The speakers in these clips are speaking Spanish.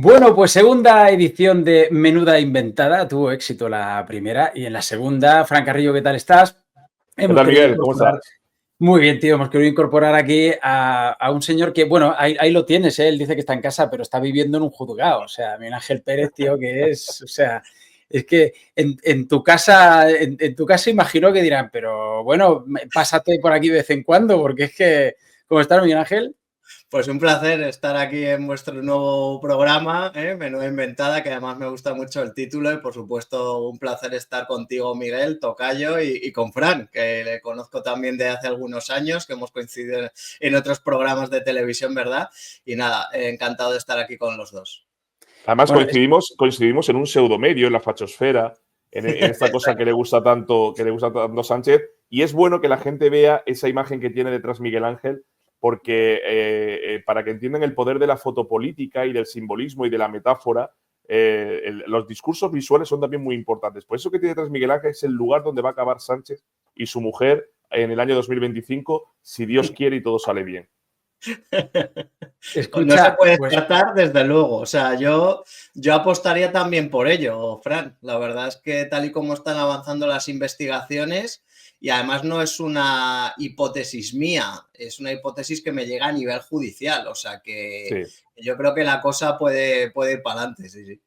Bueno, pues segunda edición de Menuda Inventada. Tuvo éxito la primera y en la segunda, Fran Carrillo, ¿qué tal estás? ¿Qué tal, Miguel? ¿Cómo estás? Muy bien, tío. Hemos querido incorporar aquí a un señor que, bueno, ahí lo tienes, ¿eh? Él dice que está en casa, pero está viviendo en un juzgado. O sea, Miguel Ángel Pérez, tío, que es, o sea, es que en tu casa, en tu casa imagino que dirán, pero bueno, pásate por aquí de vez en cuando, porque es que, ¿cómo estás, Miguel Ángel? Pues un placer estar aquí en vuestro nuevo programa, Menuda Inventada, que además me gusta mucho el título y por supuesto un placer estar contigo, Miguel, tocayo, y con Fran, que le conozco también de hace algunos años, que hemos coincidido en otros programas de televisión, ¿verdad? Y nada, encantado de estar aquí con los dos. Además, Bueno, coincidimos en un pseudomedio, en la fachosfera, en esta cosa que le gusta tanto a Sánchez. Y es bueno que la gente vea esa imagen que tiene detrás Miguel Ángel, porque para que entiendan el poder de la fotopolítica y del simbolismo y de la metáfora, los discursos visuales son también muy importantes. Por eso que tiene detrás Miguel Ángel es el lugar donde va a acabar Sánchez y su mujer en el año 2025, si Dios quiere y todo sale bien. escucha, no se puede pues, descartar, desde luego. O sea, yo apostaría también por ello, Fran. La verdad es que tal y como están avanzando las investigaciones, y además no es una hipótesis mía, es una hipótesis que me llega a nivel judicial. O sea que Sí. yo creo que la cosa puede ir para adelante, sí, sí.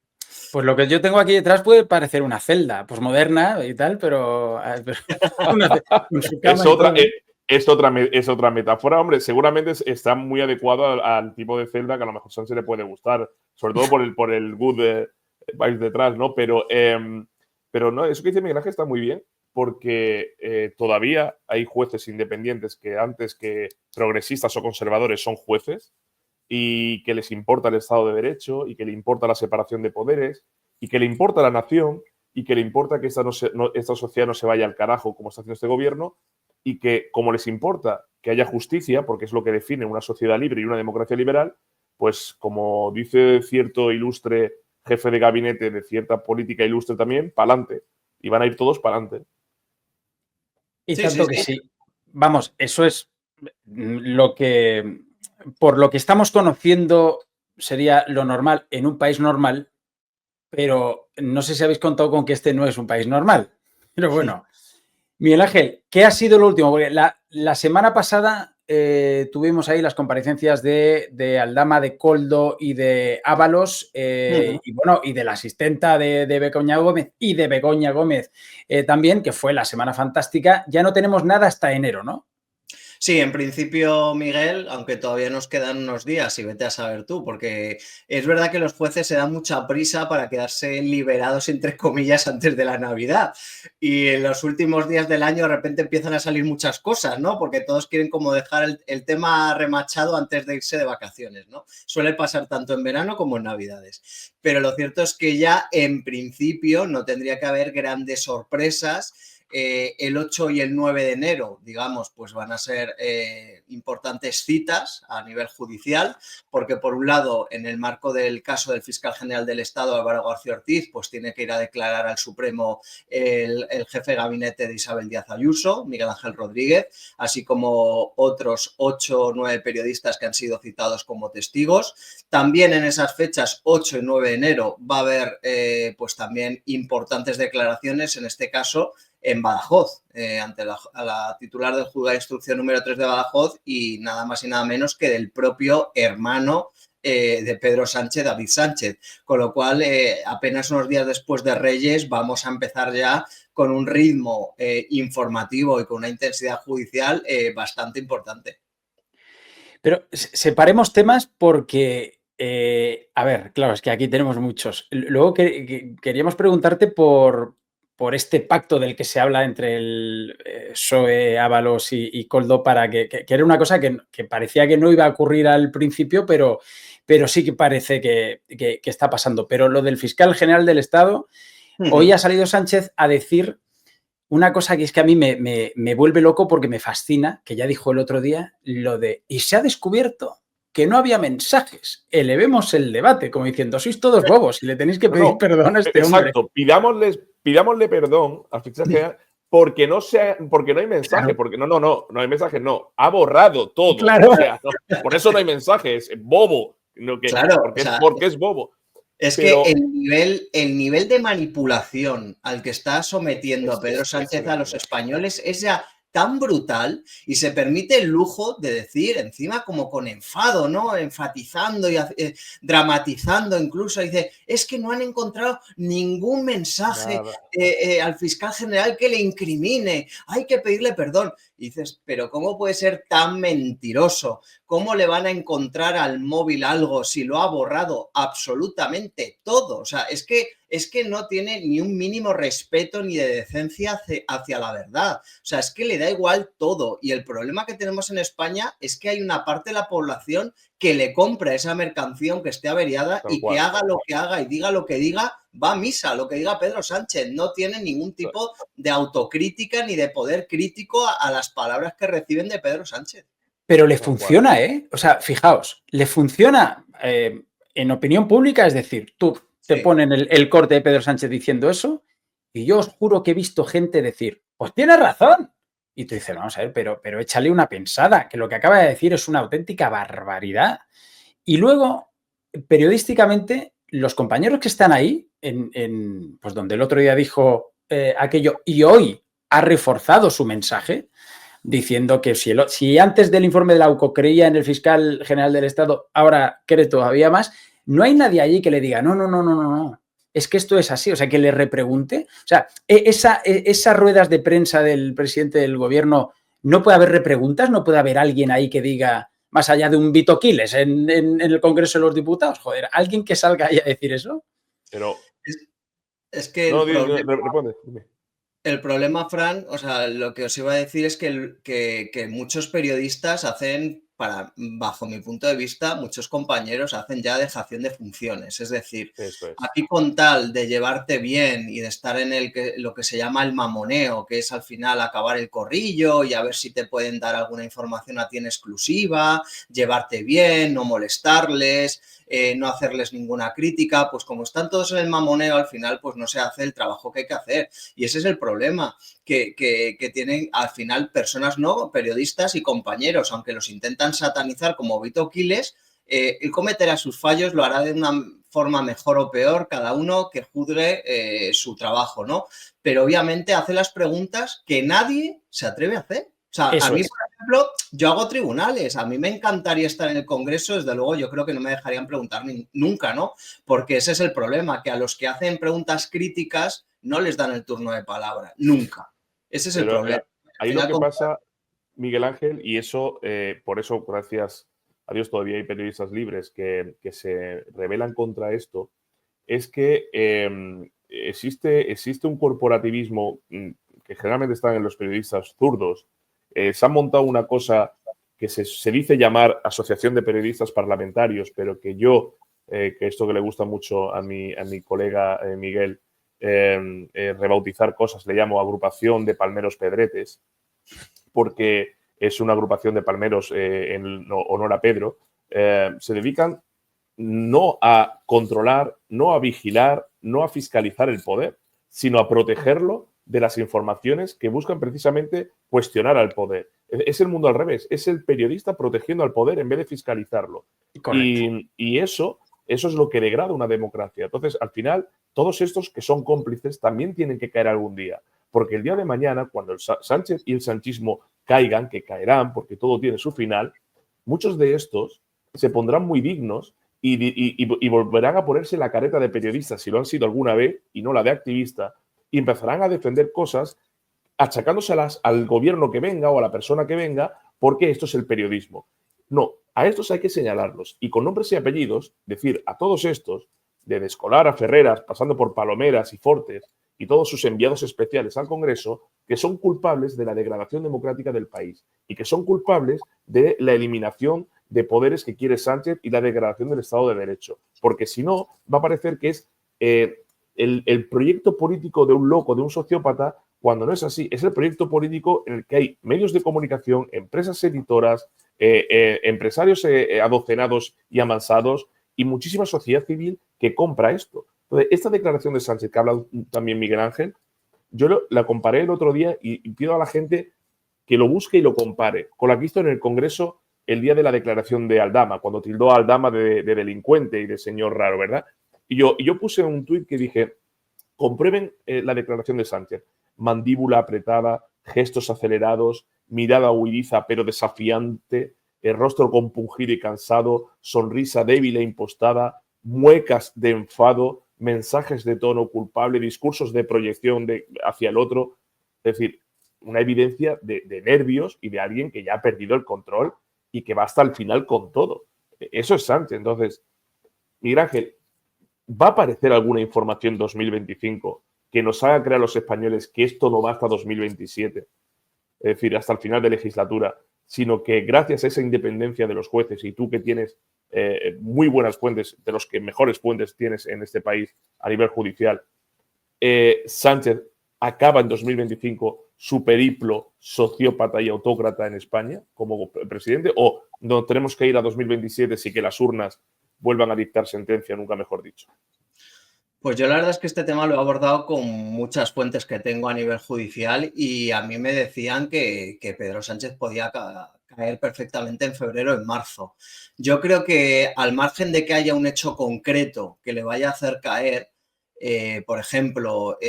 Pues lo que yo tengo aquí detrás puede parecer una celda, pues moderna y tal, pero con su cama y todo. Es otra metáfora, hombre. Seguramente está muy adecuado al tipo de celda que a lo mejor Sánchez le puede gustar, sobre todo por el good vibes detrás, ¿no? Pero no, eso que dice Miguel Ángel está muy bien, porque todavía hay jueces independientes que antes que progresistas o conservadores son jueces y que les importa el Estado de Derecho y que le importa la separación de poderes y que le importa la nación y que le importa que esta sociedad no se vaya al carajo como está haciendo este gobierno, y que, como les importa que haya justicia, porque es lo que define una sociedad libre y una democracia liberal, pues como dice cierto ilustre jefe de gabinete de cierta política ilustre también, pa'lante. Y van a ir todos pa'lante. Y Sí, tanto sí, que sí. sí. Vamos, eso es lo que, por lo que estamos conociendo, sería lo normal en un país normal, pero no sé si habéis contado con que este no es un país normal. Pero bueno, Miguel Ángel, ¿qué ha sido lo último? Porque la semana pasada tuvimos ahí las comparecencias de Aldama, de Coldo y de Ábalos, y bueno, y de la asistenta de Begoña Gómez y de Begoña Gómez también, que fue la semana fantástica. Ya no tenemos nada hasta enero, ¿no? Sí, en principio, Miguel, aunque todavía nos quedan unos días y vete a saber tú, porque es verdad que los jueces se dan mucha prisa para quedarse liberados, entre comillas, antes de la Navidad. Y en los últimos días del año de repente empiezan a salir muchas cosas, ¿no? Porque todos quieren como dejar el tema remachado antes de irse de vacaciones, ¿no? Suele pasar tanto en verano como en Navidades. Pero lo cierto es que ya en principio no tendría que haber grandes sorpresas. El 8 y el 9 de enero, digamos, pues van a ser importantes citas a nivel judicial, porque por un lado, en el marco del caso del fiscal general del Estado, Álvaro García Ortiz, pues tiene que ir a declarar al Supremo el jefe de gabinete de Isabel Díaz Ayuso, Miguel Ángel Rodríguez, así como otros 8 o 9 periodistas que han sido citados como testigos. También en esas fechas, 8 y 9 de enero, va a haber pues también importantes declaraciones, en este caso en Badajoz, ante la titular del juzgado de instrucción número 3 de Badajoz, y nada más y nada menos que del propio hermano de Pedro Sánchez, David Sánchez. Con lo cual, apenas unos días después de Reyes, vamos a empezar ya con un ritmo informativo y con una intensidad judicial bastante importante. Pero separemos temas porque, a ver, claro, es que aquí tenemos muchos. Luego queríamos preguntarte por este pacto del que se habla entre el PSOE, Ábalos y Coldo, para que era una cosa que parecía que no iba a ocurrir al principio, pero sí que parece que está pasando. Pero lo del fiscal general del Estado, hoy ha salido Sánchez a decir una cosa que es que a mí me vuelve loco porque me fascina, que ya dijo el otro día, lo de, y se ha descubierto que no había mensajes, elevemos el debate, como diciendo, sois todos bobos y le tenéis que pedir perdón a este hombre. Exacto, pidámosle perdón al fiscal general porque no hay mensaje, Claro. porque no hay mensaje, no, ha borrado todo. Claro. O sea, por eso no hay mensajes, bobo, Claro, porque es bobo. Es Pero que el nivel de manipulación al que está sometiendo a Pedro Sánchez a los españoles es ya tan brutal y se permite el lujo de decir, encima como con enfado, ¿no? Enfatizando y dramatizando incluso, dice, es que no han encontrado ningún mensaje nada. al fiscal general que le incrimine, hay que pedirle perdón. Y dices, pero ¿cómo puede ser tan mentiroso? ¿Cómo le van a encontrar al móvil algo si lo ha borrado absolutamente todo? O sea, es que no tiene ni un mínimo respeto ni de decencia hacia la verdad. O sea, es que le da igual todo. Y el problema que tenemos en España es que hay una parte de la población que le compra esa mercancía aunque esté averiada Tal y que cual. haga lo que haga y diga lo que diga, va a misa, lo que diga Pedro Sánchez. No tiene ningún tipo de autocrítica ni de poder crítico a las palabras que reciben de Pedro Sánchez. Pero le Tal cual. funciona, ¿eh? O sea, fijaos, le funciona en opinión pública, es decir, tú te Sí. ponen el corte de Pedro Sánchez diciendo eso y yo os juro que he visto gente decir, pues tienes razón. Y tú dices, vamos a ver, pero échale una pensada, que lo que acaba de decir es una auténtica barbaridad. Y luego, periodísticamente, los compañeros que están ahí, pues donde el otro día dijo aquello y hoy ha reforzado su mensaje, diciendo que si antes del informe de la UCO creía en el fiscal general del Estado, ahora cree todavía más, no hay nadie allí que le diga, no, es que esto es así, o sea, que le repregunte. O sea, esas ruedas de prensa del presidente del gobierno, no puede haber repreguntas, no puede haber alguien ahí que diga, más allá de un Vito Quiles en el Congreso de los Diputados, joder, alguien que salga ahí a decir eso. Pero. Es, es que No, responde. Dime. el problema, Fran, o sea, lo que os iba a decir es que muchos periodistas hacen, bajo mi punto de vista, muchos compañeros hacen ya dejación de funciones. Es decir, Eso es. aquí con tal de llevarte bien y de estar en lo que se llama el mamoneo, que es al final acabar el corrillo y a ver si te pueden dar alguna información a ti en exclusiva, llevarte bien, no molestarles, no hacerles ninguna crítica, pues como están todos en el mamoneo, al final pues no se hace el trabajo que hay que hacer. Y ese es el problema, que tienen al final personas, ¿no? Periodistas y compañeros, aunque los intentan satanizar como Vito Quiles, él cometerá sus fallos, lo hará de una forma mejor o peor, cada uno que juzgue su trabajo, ¿no? Pero obviamente hace las preguntas que nadie se atreve a hacer. O sea, a Eso mí, es. por ejemplo, yo hago tribunales, a mí me encantaría estar en el Congreso, desde luego yo creo que no me dejarían preguntar nunca, ¿no? Porque ese es el problema, que a los que hacen preguntas críticas no les dan el turno de palabra, nunca. Ese es el Pero problema. Al ahí lo final, que pasa, Miguel Ángel, y eso, por eso, gracias a Dios, todavía hay periodistas libres que se rebelan contra esto, es que existe un corporativismo que generalmente están en los periodistas zurdos. Se han montado una cosa que se dice llamar Asociación de Periodistas Parlamentarios, pero que yo, que esto que le gusta mucho a mi colega Miguel, rebautizar cosas, le llamo Agrupación de Palmeros Pedretes, porque es una agrupación de palmeros en honor a Pedro, se dedican no a controlar, no a vigilar, no a fiscalizar el poder, sino a protegerlo de las informaciones que buscan precisamente cuestionar al poder. Es el mundo al revés, es el periodista protegiendo al poder en vez de fiscalizarlo. Correcto. Y eso es lo que degrada una democracia. Entonces, al final, todos estos que son cómplices también tienen que caer algún día. Porque el día de mañana, cuando el Sánchez y el sanchismo caigan, que caerán porque todo tiene su final, muchos de estos se pondrán muy dignos y volverán a ponerse la careta de periodista, si lo han sido alguna vez, y no la de activista, y empezarán a defender cosas achacándoselas al gobierno que venga o a la persona que venga, porque esto es el periodismo. No, a estos hay que señalarlos y con nombres y apellidos decir a todos estos, de Descolar a Ferreras, pasando por Palomeras y Fortes y todos sus enviados especiales al Congreso, que son culpables de la degradación democrática del país y que son culpables de la eliminación de poderes que quiere Sánchez y la degradación del Estado de Derecho. Porque si no, va a parecer que es el proyecto político de un loco, de un sociópata, cuando no es así. Es el proyecto político en el que hay medios de comunicación, empresas editoras, empresarios adocenados y amansados y muchísima sociedad civil que compra esto. Entonces, esta declaración de Sánchez, que ha hablado también Miguel Ángel, yo la comparé el otro día y pido a la gente que lo busque y lo compare con la que hizo en el Congreso el día de la declaración de Aldama, cuando tildó a Aldama de delincuente y de señor raro, ¿verdad? yo puse un tuit que dije, comprueben la declaración de Sánchez. Mandíbula apretada, gestos acelerados, mirada huidiza pero desafiante, el rostro compungido y cansado, sonrisa débil e impostada, muecas de enfado, mensajes de tono culpable, discursos de proyección hacia el otro. Es decir, una evidencia de nervios y de alguien que ya ha perdido el control y que va hasta el final con todo. Eso es Sánchez. Entonces, Miguel Ángel, ¿va a aparecer alguna información 2025 que nos haga creer a los españoles que esto no va hasta 2027? Es decir, hasta el final de legislatura, sino que gracias a esa independencia de los jueces y tú que tienes muy buenas fuentes, de los que mejores fuentes tienes en este país a nivel judicial, Sánchez acaba en 2025 su periplo sociópata y autócrata en España como presidente, o no tenemos que ir a 2027 si que las urnas vuelvan a dictar sentencia, nunca mejor dicho? Pues yo la verdad es que este tema lo he abordado con muchas fuentes que tengo a nivel judicial y a mí me decían que Pedro Sánchez podía caer perfectamente en febrero o en marzo. Yo creo que al margen de que haya un hecho concreto que le vaya a hacer caer, por ejemplo,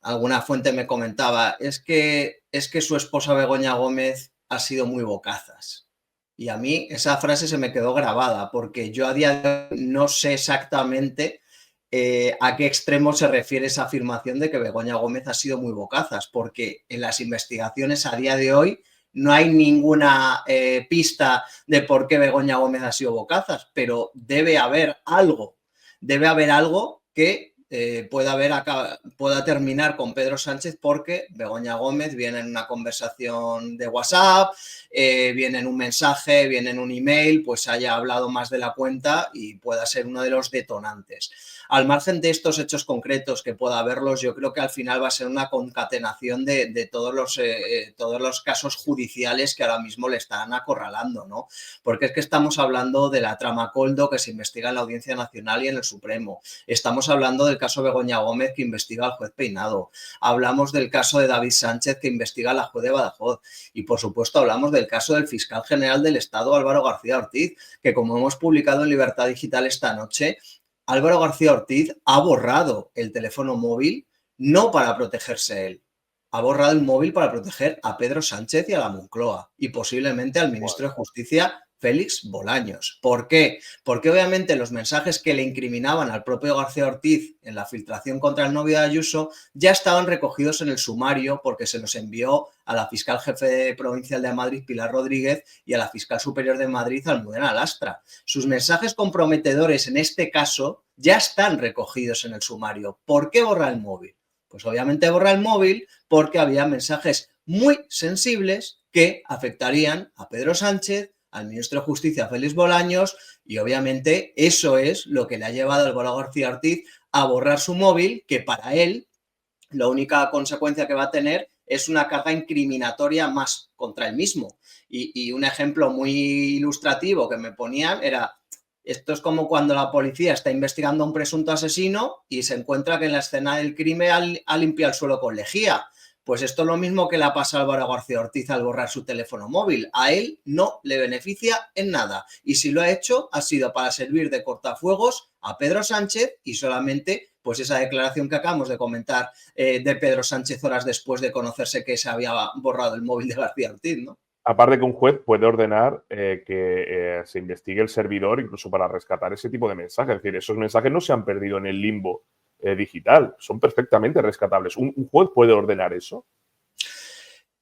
alguna fuente me comentaba, es que su esposa Begoña Gómez ha sido muy bocazas. Y a mí esa frase se me quedó grabada porque yo a día de hoy no sé exactamente a qué extremo se refiere esa afirmación de que Begoña Gómez ha sido muy bocazas, porque en las investigaciones a día de hoy no hay ninguna pista de por qué Begoña Gómez ha sido bocazas, pero debe haber algo que pueda terminar con Pedro Sánchez porque Begoña Gómez viene en una conversación de WhatsApp, viene en un mensaje, viene en un email, pues haya hablado más de la cuenta y pueda ser uno de los detonantes. Al margen de estos hechos concretos que pueda haberlos, yo creo que al final va a ser una concatenación de todos los casos judiciales que ahora mismo le están acorralando, ¿no? Porque es que estamos hablando de la trama Coldo que se investiga en la Audiencia Nacional y en el Supremo. Estamos hablando del caso Begoña Gómez que investiga al juez Peinado. Hablamos del caso de David Sánchez que investiga a la juez de Badajoz. Y por supuesto hablamos del caso del fiscal general del Estado, Álvaro García Ortiz, que como hemos publicado en Libertad Digital esta noche, Álvaro García Ortiz ha borrado el teléfono móvil no para protegerse él, ha borrado el móvil para proteger a Pedro Sánchez y a la Moncloa y posiblemente al ministro de Justicia, Félix Bolaños. ¿Por qué? Porque obviamente los mensajes que le incriminaban al propio García Ortiz en la filtración contra el novio de Ayuso ya estaban recogidos en el sumario porque se los envió a la fiscal jefe provincial de Madrid, Pilar Rodríguez, y a la fiscal superior de Madrid, Almudena Lastra. Sus mensajes comprometedores en este caso ya están recogidos en el sumario. ¿Por qué borra el móvil? Pues obviamente borra el móvil porque había mensajes muy sensibles que afectarían a Pedro Sánchez, al ministro de Justicia, Félix Bolaños, y obviamente eso es lo que le ha llevado a Álvaro García Ortiz a borrar su móvil, que para él la única consecuencia que va a tener es una carga incriminatoria más contra él mismo. Y un ejemplo muy ilustrativo que me ponían era, esto es como cuando la policía está investigando a un presunto asesino y se encuentra que en la escena del crimen ha limpiado el suelo con lejía. Pues esto es lo mismo que le ha pasado a Álvaro García Ortiz al borrar su teléfono móvil. A él no le beneficia en nada. Y si lo ha hecho, ha sido para servir de cortafuegos a Pedro Sánchez y solamente pues esa declaración que acabamos de comentar de Pedro Sánchez horas después de conocerse que se había borrado el móvil de García Ortiz, ¿no? Aparte que un juez puede ordenar que se investigue el servidor incluso para rescatar ese tipo de mensajes. Es decir, esos mensajes no se han perdido en el limbo digital, son perfectamente rescatables. ¿Un juez puede ordenar eso?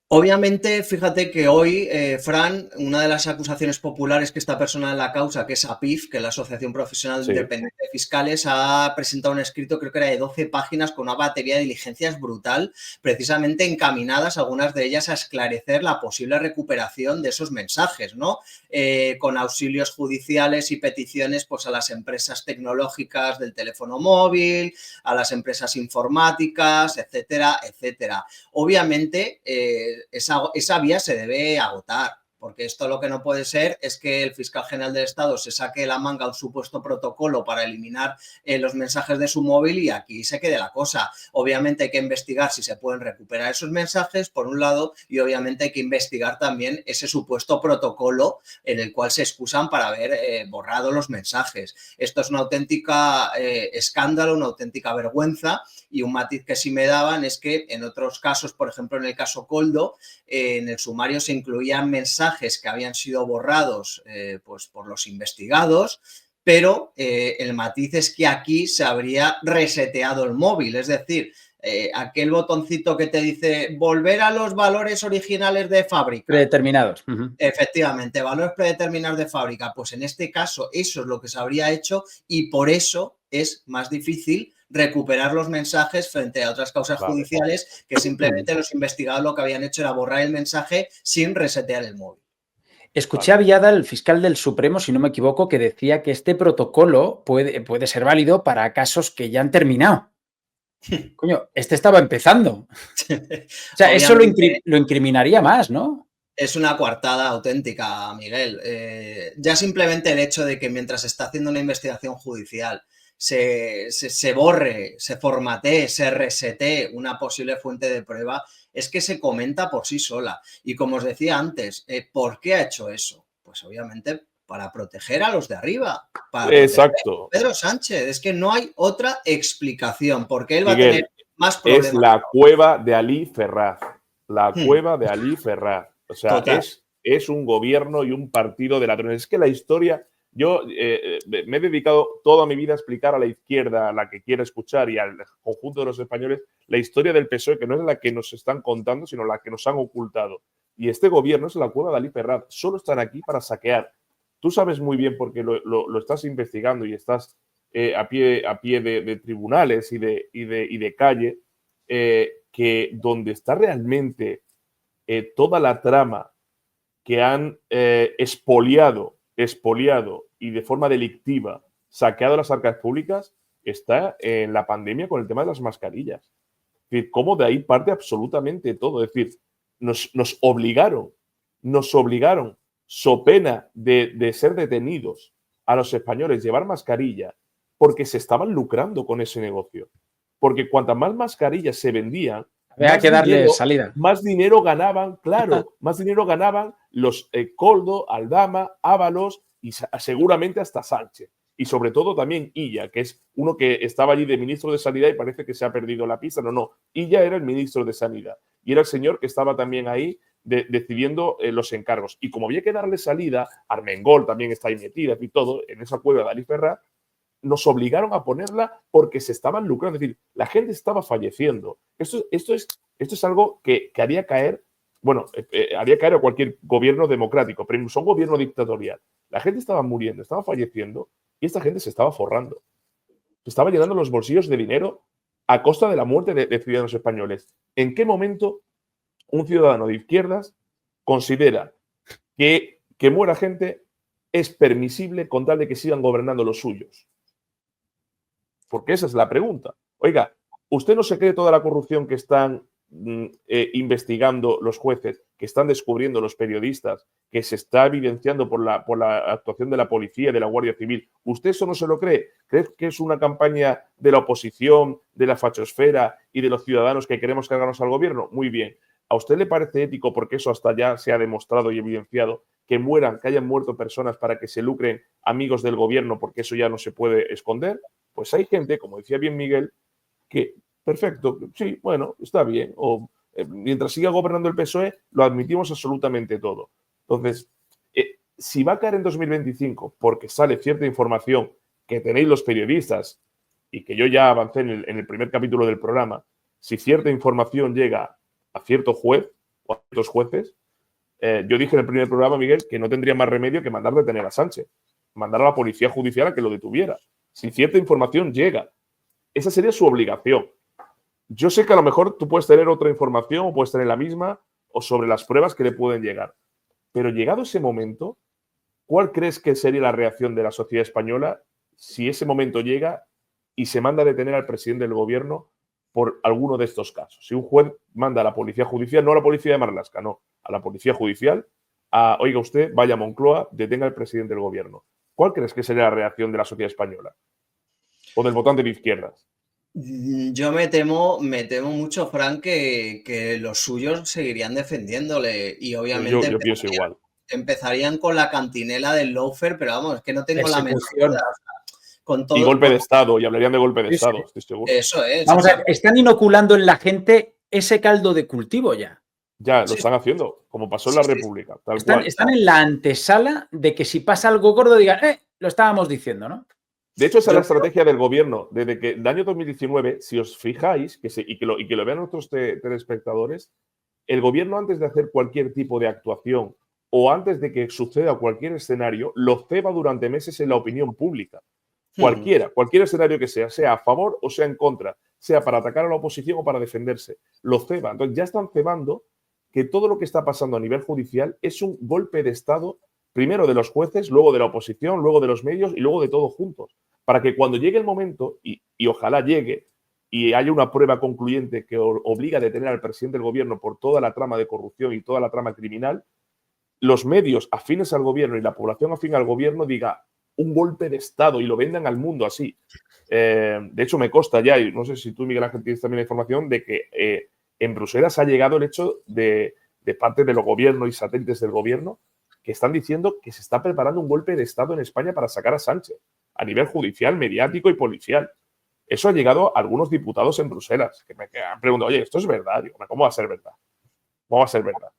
Obviamente, fíjate que hoy, Fran, una de las acusaciones populares que esta persona en la causa, que es APIF, que es la Asociación Profesional Sí. Independiente de Fiscales, ha presentado un escrito, creo que era de 12 páginas, con una batería de diligencias brutal, precisamente encaminadas, algunas de ellas, a esclarecer la posible recuperación de esos mensajes, ¿no? Con auxilios judiciales y peticiones pues, a las empresas tecnológicas del teléfono móvil, a las empresas informáticas, etcétera, etcétera. Obviamente, esa vía se debe agotar. porque esto lo que no puede ser es que el fiscal general del Estado se saque de la manga un supuesto protocolo para eliminar los mensajes de su móvil y aquí se quede la cosa. Obviamente hay que investigar si se pueden recuperar esos mensajes, por un lado, y obviamente hay que investigar también ese supuesto protocolo en el cual se excusan para haber borrado los mensajes. Esto es una auténtica escándalo, una auténtica vergüenza, y un matiz que sí me daban es que en otros casos, por ejemplo en el caso Koldo, en el sumario se incluían mensajes que habían sido borrados pues por los investigados, pero el matiz es que aquí se habría reseteado el móvil, es decir, aquel botoncito que te dice volver a los valores originales de fábrica. Predeterminados. Efectivamente, valores predeterminados de fábrica. Pues en este caso eso es lo que se habría hecho y por eso es más difícil recuperar los mensajes frente a otras causas judiciales que simplemente los investigados lo que habían hecho era borrar el mensaje sin resetear el móvil. Escuché a Villada, el fiscal del Supremo, si no me equivoco, que decía que este protocolo puede ser válido para casos que ya han terminado. Coño, este estaba empezando. O sea, eso lo incriminaría más, ¿no? Es una coartada auténtica, Miguel. Ya simplemente el hecho de que mientras se está haciendo una investigación judicial se borre, se formatee, se resetee una posible fuente de prueba, es que se comenta por sí sola. Y como os decía antes, ¿por qué ha hecho eso? Pues obviamente para proteger a los de arriba. Para Exacto. a Pedro Sánchez. Es que no hay otra explicación, porque él va Miguel, a tener más problemas. Es la cueva de Ali Ferraz. La cueva de Ali Ferraz. O sea, es un gobierno y un partido de ladrones. Es que la historia, yo me he dedicado toda mi vida a explicar a la izquierda, a la que quiere escuchar y al conjunto de los españoles, la historia del PSOE, que no es la que nos están contando, sino la que nos han ocultado. Y este gobierno es la cueva de Ali Ferraz. Solo están aquí para saquear. Tú sabes muy bien, porque lo estás investigando y estás a pie de tribunales y de calle, que donde está realmente toda la trama que han expoliado y de forma delictiva saqueado las arcas públicas está en la pandemia con el tema de las mascarillas. Es decir, cómo de ahí parte absolutamente todo. Es decir, nos obligaron, so pena de ser detenidos a los españoles llevar mascarilla, porque se estaban lucrando con ese negocio. Porque cuantas más mascarillas se vendían, había que darle salida. Más dinero ganaban, claro, más dinero ganaban los Koldo, Aldama, Ábalos y seguramente hasta Sánchez. Y sobre todo también Illa, que es uno que estaba allí de ministro de Sanidad y parece que se ha perdido la pista. No, Illa era el ministro de Sanidad y era el señor que estaba también ahí decidiendo los encargos. Y como había que darle salida, Armengol también está ahí metida y todo, en esa cueva de Ali Ferraz, nos obligaron a ponerla porque se estaban lucrando. Es decir, la gente estaba falleciendo. Esto es algo que haría caer, haría caer a cualquier gobierno democrático, pero incluso a un gobierno dictatorial. La gente estaba muriendo, estaba falleciendo y esta gente se estaba forrando. Se estaba llenando los bolsillos de dinero a costa de la muerte de ciudadanos españoles. ¿En qué momento un ciudadano de izquierdas considera que muera gente es permisible con tal de que sigan gobernando los suyos? Porque esa es la pregunta. Oiga, ¿usted no se cree toda la corrupción que están investigando los jueces, que están descubriendo los periodistas, que se está evidenciando por la actuación de la policía, de la Guardia Civil? ¿Usted eso no se lo cree? ¿Cree que es una campaña de la oposición, de la fachosfera y de los ciudadanos que queremos cargarnos al gobierno? Muy bien. ¿A usted le parece ético, porque eso hasta ya se ha demostrado y evidenciado, que hayan muerto personas para que se lucren amigos del gobierno, porque eso ya no se puede esconder? Pues hay gente, como decía bien Miguel, que, perfecto, sí, bueno, está bien. O mientras siga gobernando el PSOE, lo admitimos absolutamente todo. Entonces, si va a caer en 2025 porque sale cierta información que tenéis los periodistas y que yo ya avancé en el primer capítulo del programa, si cierta información llega a cierto juez o a ciertos jueces, yo dije en el primer programa, Miguel, que no tendría más remedio que mandar detener a Sánchez, mandar a la policía judicial a que lo detuviera. Si cierta información llega, esa sería su obligación. Yo sé que a lo mejor tú puedes tener otra información o puedes tener la misma o sobre las pruebas que le pueden llegar. Pero llegado ese momento, ¿cuál crees que sería la reacción de la sociedad española si ese momento llega y se manda a detener al presidente del gobierno por alguno de estos casos? Si un juez manda a la policía judicial, no a la policía de Marlaska, no, a la policía judicial, a, oiga usted, vaya a Moncloa, detenga al presidente del gobierno. ¿Cuál crees que sería la reacción de la sociedad española? O del votante de izquierdas. Yo me temo mucho, Fran, que los suyos seguirían defendiéndole y obviamente Yo pienso igual. Empezarían con la cantinela del lawfare, pero vamos, es que no tengo la menor duda. Con todo, y golpe de Estado, y hablarían de golpe de Estado, estoy seguro. Eso es. Vamos a ver, están inoculando en la gente ese caldo de cultivo ya. Ya, lo están haciendo, como pasó en la República. Tal cual. Están en la antesala de que si pasa algo gordo digan, lo estábamos diciendo, ¿no? De hecho, esa es la estrategia del gobierno. Desde que el año 2019, si os fijáis, y que lo vean nuestros telespectadores, el gobierno antes de hacer cualquier tipo de actuación o antes de que suceda cualquier escenario, lo ceba durante meses en la opinión pública. Cualquier escenario que sea a favor o sea en contra, sea para atacar a la oposición o para defenderse, lo ceba. Entonces ya están cebando que todo lo que está pasando a nivel judicial es un golpe de Estado, primero de los jueces, luego de la oposición, luego de los medios y luego de todos juntos. Para que cuando llegue el momento, y ojalá llegue, y haya una prueba concluyente que obliga a detener al presidente del gobierno por toda la trama de corrupción y toda la trama criminal, los medios afines al gobierno y la población afín al gobierno diga un golpe de Estado y lo vendan al mundo así. De hecho, me consta ya, y no sé si tú, Miguel Ángel, tienes también la información de que en Bruselas ha llegado el hecho de parte de los gobiernos y satélites del gobierno que están diciendo que se está preparando un golpe de Estado en España para sacar a Sánchez a nivel judicial, mediático y policial. Eso ha llegado a algunos diputados en Bruselas que me han preguntado, oye, ¿esto es verdad? Digo, ¿cómo va a ser verdad? ¿Cómo va a ser verdad?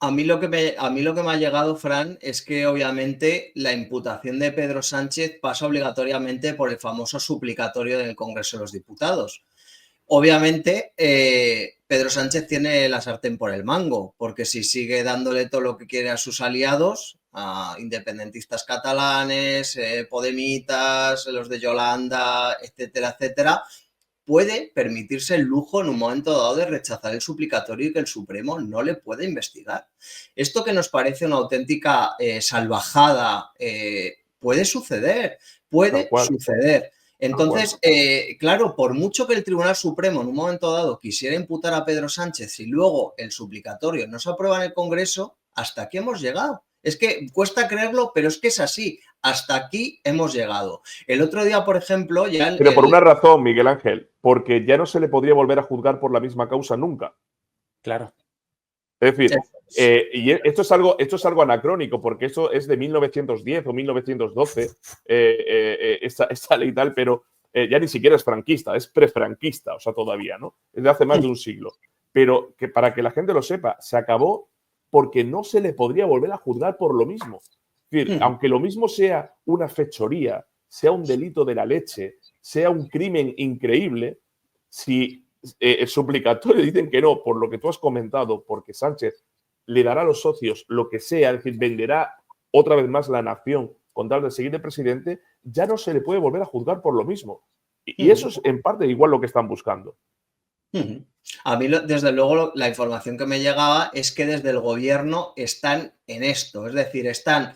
A mí lo que me ha llegado, Fran, es que obviamente la imputación de Pedro Sánchez pasa obligatoriamente por el famoso suplicatorio del Congreso de los Diputados. Obviamente, Pedro Sánchez tiene la sartén por el mango, porque si sigue dándole todo lo que quiere a sus aliados, a independentistas catalanes, podemitas, los de Yolanda, etcétera, etcétera, puede permitirse el lujo en un momento dado de rechazar el suplicatorio y que el Supremo no le puede investigar. Esto que nos parece una auténtica salvajada puede suceder, Entonces, claro, por mucho que el Tribunal Supremo en un momento dado quisiera imputar a Pedro Sánchez y luego el suplicatorio no se aprueba en el Congreso, hasta aquí hemos llegado. Es que cuesta creerlo, pero es que es así. Hasta aquí hemos llegado. El otro día, por ejemplo, ya... Pero por una razón, Miguel Ángel, porque ya no se le podría volver a juzgar por la misma causa nunca. Claro. Es decir, y esto es algo anacrónico, porque eso es de 1910 o 1912, esta ley tal, pero ya ni siquiera es franquista, es prefranquista, o sea, todavía, ¿no? Es de hace más de un siglo. Pero que para que la gente lo sepa, se acabó porque no se le podría volver a juzgar por lo mismo. Es decir, aunque lo mismo sea una fechoría, sea un delito de la leche, sea un crimen increíble, si el suplicatorio dicen que no, por lo que tú has comentado, porque Sánchez le dará a los socios lo que sea, es decir, venderá otra vez más la nación con tal de seguir de presidente, ya no se le puede volver a juzgar por lo mismo. Y eso es en parte igual lo que están buscando. A mí, desde luego, la información que me llegaba es que desde el gobierno están en esto, es decir, están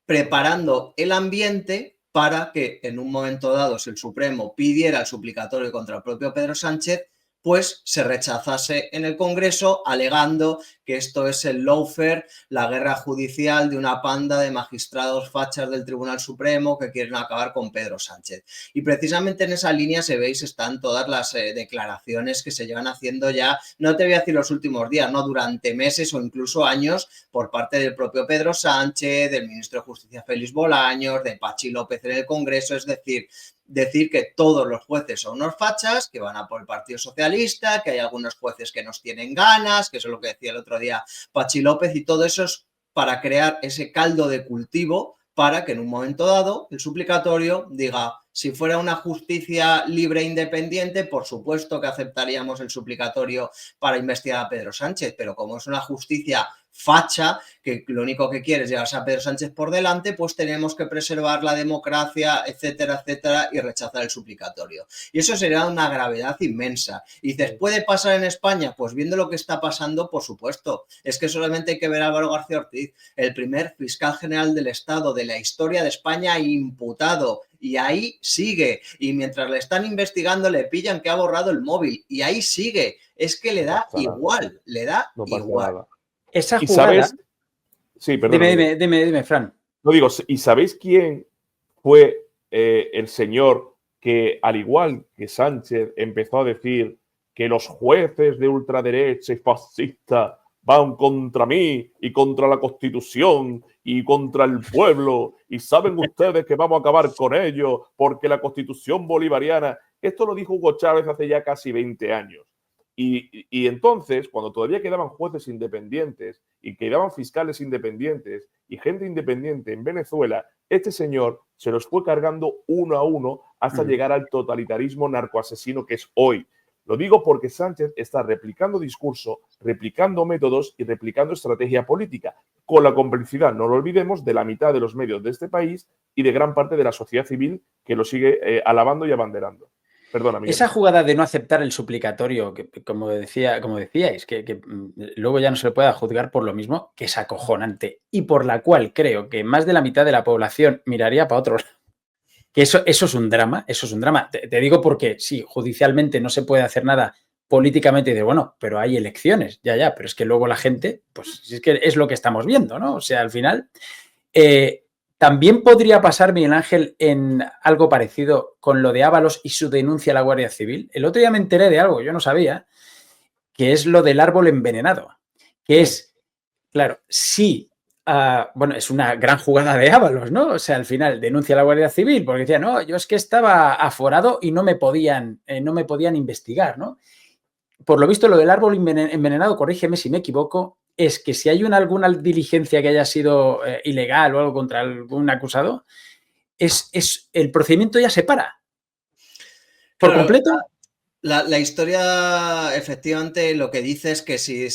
preparando el ambiente para que en un momento dado, si el Supremo pidiera el suplicatorio contra el propio Pedro Sánchez, pues se rechazase en el Congreso alegando que esto es el lawfare, la guerra judicial de una panda de magistrados fachas del Tribunal Supremo que quieren acabar con Pedro Sánchez. Y precisamente en esa línea, si veis, están todas las declaraciones que se llevan haciendo ya, no te voy a decir los últimos días, no, durante meses o incluso años por parte del propio Pedro Sánchez, del ministro de Justicia Félix Bolaños, de Pachi López en el Congreso, es decir que todos los jueces son unos fachas, que van a por el Partido Socialista, que hay algunos jueces que nos tienen ganas, que eso es lo que decía el otro día Pachi López, y todo eso es para crear ese caldo de cultivo para que en un momento dado el suplicatorio diga, si fuera una justicia libre e independiente, por supuesto que aceptaríamos el suplicatorio para investigar a Pedro Sánchez, pero como es una justicia facha, que lo único que quiere es llevarse a Pedro Sánchez por delante, pues tenemos que preservar la democracia, etcétera, etcétera, y rechazar el suplicatorio. Y eso sería una gravedad inmensa. Y dices, ¿puede pasar en España? Pues viendo lo que está pasando, por supuesto. Es que solamente hay que ver a Álvaro García Ortiz, el primer fiscal general del Estado de la historia de España imputado. Y ahí sigue. Y mientras le están investigando, le pillan que ha borrado el móvil. Y ahí sigue. Es que le da igual. Le da igual. Esa jugada, Sí, perdón. Dime, Fran. No digo, ¿y sabéis quién fue el señor que, al igual que Sánchez, empezó a decir que los jueces de ultraderecha y fascista van contra mí y contra la Constitución y contra el pueblo y saben ustedes que vamos a acabar con ellos porque la Constitución bolivariana? Esto lo dijo Hugo Chávez hace ya casi 20 años. Y entonces, cuando todavía quedaban jueces independientes y quedaban fiscales independientes y gente independiente en Venezuela, este señor se los fue cargando uno a uno hasta llegar al totalitarismo narcoasesino que es hoy. Lo digo porque Sánchez está replicando discurso, replicando métodos y replicando estrategia política, con la complicidad, no lo olvidemos, de la mitad de los medios de este país y de gran parte de la sociedad civil que lo sigue alabando y abanderando. Perdona, Miguel. Esa jugada de no aceptar el suplicatorio, que, como decíais, que luego ya no se le puede juzgar por lo mismo, que es acojonante y por la cual creo que más de la mitad de la población miraría para otro lado. Que eso es un drama, eso es un drama. Te digo porque sí, judicialmente no se puede hacer nada, políticamente de bueno, pero hay elecciones, ya, pero es que luego la gente, pues es que es lo que estamos viendo, ¿no? O sea, al final... también podría pasar, Miguel Ángel, en algo parecido con lo de Ábalos y su denuncia a la Guardia Civil. El otro día me enteré de algo, yo no sabía, que es lo del árbol envenenado. Que es, claro, sí, bueno, es una gran jugada de Ábalos, ¿no? O sea, al final denuncia a la Guardia Civil porque decía, no, yo es que estaba aforado y no me podían investigar, ¿no? Por lo visto, lo del árbol envenenado, corrígeme si me equivoco, es que si hay alguna diligencia que haya sido ilegal o algo contra algún acusado, el procedimiento ya se para. ¿Por Claro, completo? la historia, efectivamente, lo que dice es que si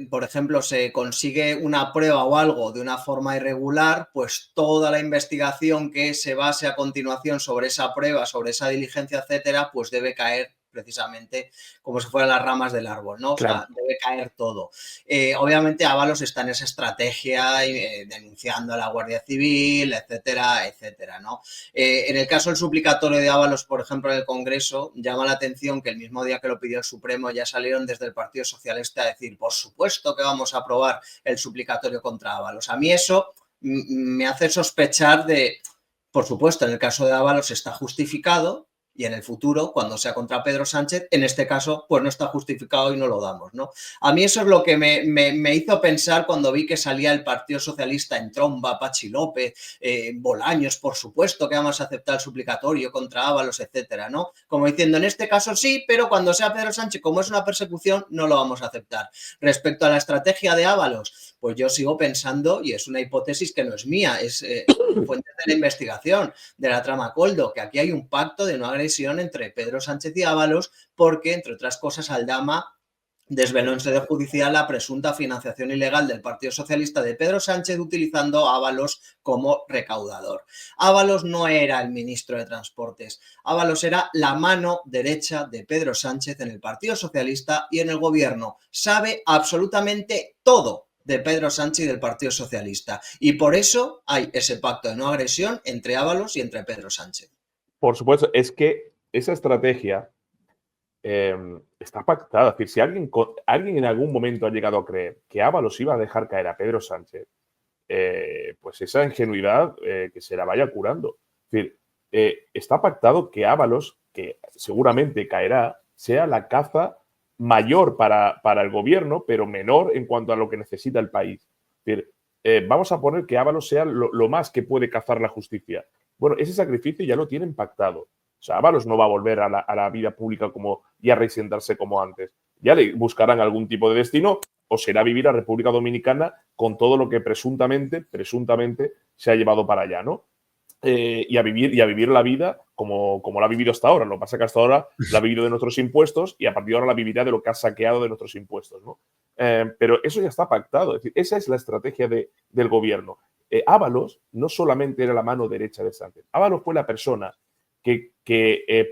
por ejemplo, se consigue una prueba o algo de una forma irregular, pues toda la investigación que se base a continuación sobre esa prueba, sobre esa diligencia, etcétera, pues debe caer precisamente como si fueran las ramas del árbol, ¿no? Claro. O sea, debe caer todo. Obviamente Ábalos está en esa estrategia, denunciando a la Guardia Civil, etcétera, etcétera, ¿no? En el caso del suplicatorio de Ábalos, por ejemplo, en el Congreso, llama la atención que el mismo día que lo pidió el Supremo ya salieron desde el Partido Socialista a decir, por supuesto que vamos a aprobar el suplicatorio contra Ábalos. A mí eso me hace sospechar de, por supuesto, en el caso de Ábalos está justificado, y en el futuro, cuando sea contra Pedro Sánchez, en este caso, pues no está justificado y no lo damos, ¿no? A mí eso es lo que me hizo pensar cuando vi que salía el Partido Socialista en tromba, Pachi López, Bolaños, por supuesto que vamos a aceptar el suplicatorio contra Ábalos, etcétera, ¿no? Como diciendo, en este caso sí, pero cuando sea Pedro Sánchez, como es una persecución, no lo vamos a aceptar. Respecto a la estrategia de Ábalos, pues yo sigo pensando, y es una hipótesis que no es mía, es fuentes de la investigación de la trama Coldo, que aquí hay un pacto de no agresión entre Pedro Sánchez y Ábalos, porque, entre otras cosas, Aldama desveló en sede judicial la presunta financiación ilegal del Partido Socialista de Pedro Sánchez utilizando a Ábalos como recaudador. Ábalos no era el ministro de Transportes, Ábalos era la mano derecha de Pedro Sánchez en el Partido Socialista y en el gobierno. Sabe absolutamente todo de Pedro Sánchez y del Partido Socialista. Y por eso hay ese pacto de no agresión entre Ábalos y entre Pedro Sánchez. Por supuesto, es que esa estrategia está pactada. Es decir, si alguien en algún momento ha llegado a creer que Ábalos iba a dejar caer a Pedro Sánchez, pues esa ingenuidad que se la vaya curando. Es decir, está pactado que Ábalos, que seguramente caerá, sea la caza mayor para el gobierno, pero menor en cuanto a lo que necesita el país. Es decir, vamos a poner que Ábalos sea lo más que puede cazar la justicia. Bueno, ese sacrificio ya lo tienen pactado. O sea, Ábalos no va a volver a la vida pública y a resentarse como antes. Ya le buscarán algún tipo de destino o será vivir a República Dominicana con todo lo que presuntamente se ha llevado para allá, ¿no? Y a vivir la vida como la ha vivido hasta ahora. Lo que pasa es que hasta ahora la ha vivido de nuestros impuestos y a partir de ahora la vivirá de lo que ha saqueado de nuestros impuestos, ¿no? Pero eso ya está pactado. Es decir, esa es la estrategia del gobierno. Ábalos no solamente era la mano derecha de Sánchez. Ábalos fue la persona que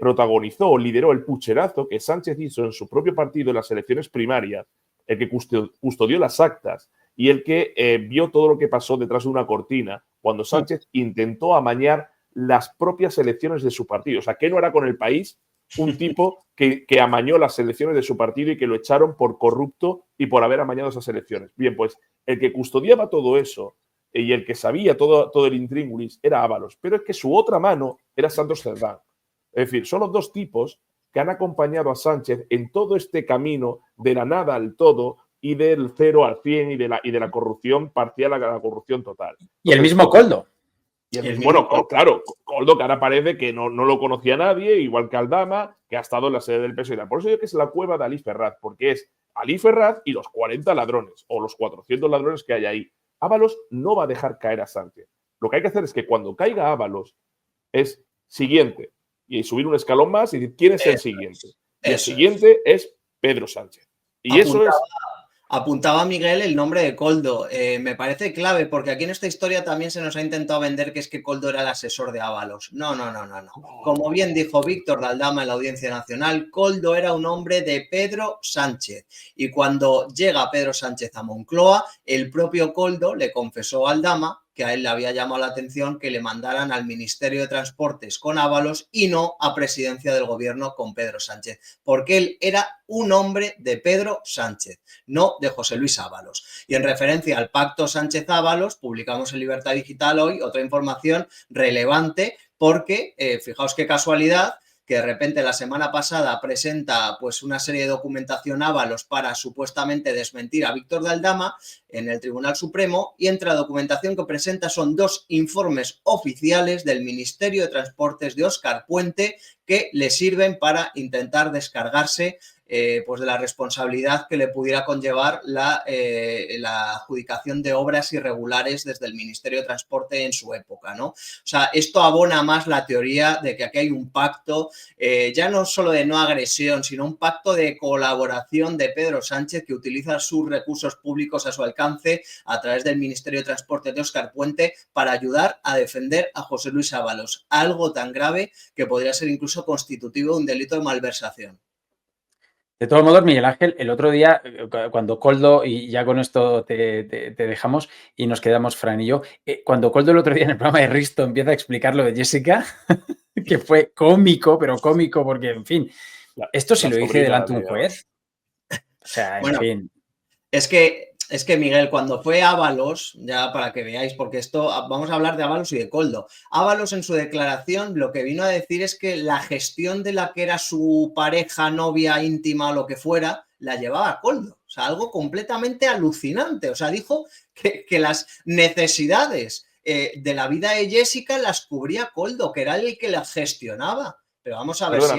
protagonizó o lideró el pucherazo que Sánchez hizo en su propio partido en las elecciones primarias, el que custodió las actas y el que vio todo lo que pasó detrás de una cortina cuando Sánchez intentó amañar las propias elecciones de su partido. O sea, que no era con el país, un tipo que amañó las elecciones de su partido y que lo echaron por corrupto y por haber amañado esas elecciones. Bien, pues el que custodiaba todo eso y el que sabía todo el intríngulis era Ábalos, pero es que su otra mano era Santos Cerdán. Es decir, son los dos tipos que han acompañado a Sánchez en todo este camino de la nada al todo y del 0 al 100 y de la corrupción parcial a la corrupción total. Entonces, y el mismo Koldo. Bueno, claro, Koldo, que ahora parece que no lo conocía nadie, igual que Aldama, que ha estado en la sede del PSOE. Por eso digo que es la cueva de Ali Ferraz, porque es Ali Ferraz y los 40 ladrones, o los 400 ladrones que hay ahí. Ábalos no va a dejar caer a Sánchez. Lo que hay que hacer es que cuando caiga Ábalos es siguiente, y subir un escalón más y decir, ¿quién es el siguiente? Y el siguiente es Pedro Sánchez. Y eso es... Apuntaba Miguel el nombre de Koldo. Me parece clave porque aquí en esta historia también se nos ha intentado vender que es que Koldo era el asesor de Ábalos. No. Como bien dijo Víctor de Aldama en la Audiencia Nacional, Koldo era un hombre de Pedro Sánchez. Y cuando llega Pedro Sánchez a Moncloa, el propio Koldo le confesó a Aldama que a él le había llamado la atención que le mandaran al Ministerio de Transportes con Ábalos y no a Presidencia del Gobierno con Pedro Sánchez, porque él era un hombre de Pedro Sánchez, no de José Luis Ábalos. Y en referencia al pacto Sánchez-Ábalos, publicamos en Libertad Digital hoy otra información relevante porque, fijaos qué casualidad, que de repente la semana pasada presenta pues una serie de documentación Ábalos para supuestamente desmentir a Víctor de Aldama en el Tribunal Supremo, y entre la documentación que presenta son 2 informes oficiales del Ministerio de Transportes de Óscar Puente que le sirven para intentar descargarse pues de la responsabilidad que le pudiera conllevar la adjudicación de obras irregulares desde el Ministerio de Transporte en su época, ¿no? O sea, esto abona más la teoría de que aquí hay un pacto, ya no solo de no agresión, sino un pacto de colaboración de Pedro Sánchez, que utiliza sus recursos públicos a su alcance a través del Ministerio de Transporte de Óscar Puente para ayudar a defender a José Luis Ábalos, algo tan grave que podría ser incluso constitutivo de un delito de malversación. De todos modos, Miguel Ángel, el otro día, cuando Koldo, y ya con esto te dejamos y nos quedamos Fran y yo, cuando Koldo el otro día en el programa de Risto empieza a explicar lo de Jessica, que fue cómico, pero cómico porque, en fin, esto si lo dice delante un juez, o sea, en fin. Es que Miguel, cuando fue Ábalos, ya para que veáis, porque esto, vamos a hablar de Ábalos y de Koldo. Ábalos en su declaración lo que vino a decir es que la gestión de la que era su pareja, novia, íntima o lo que fuera, la llevaba Koldo. O sea, algo completamente alucinante. O sea, dijo que las necesidades de la vida de Jessica las cubría Koldo, que era el que las gestionaba. Pero vamos a ver. Perdona,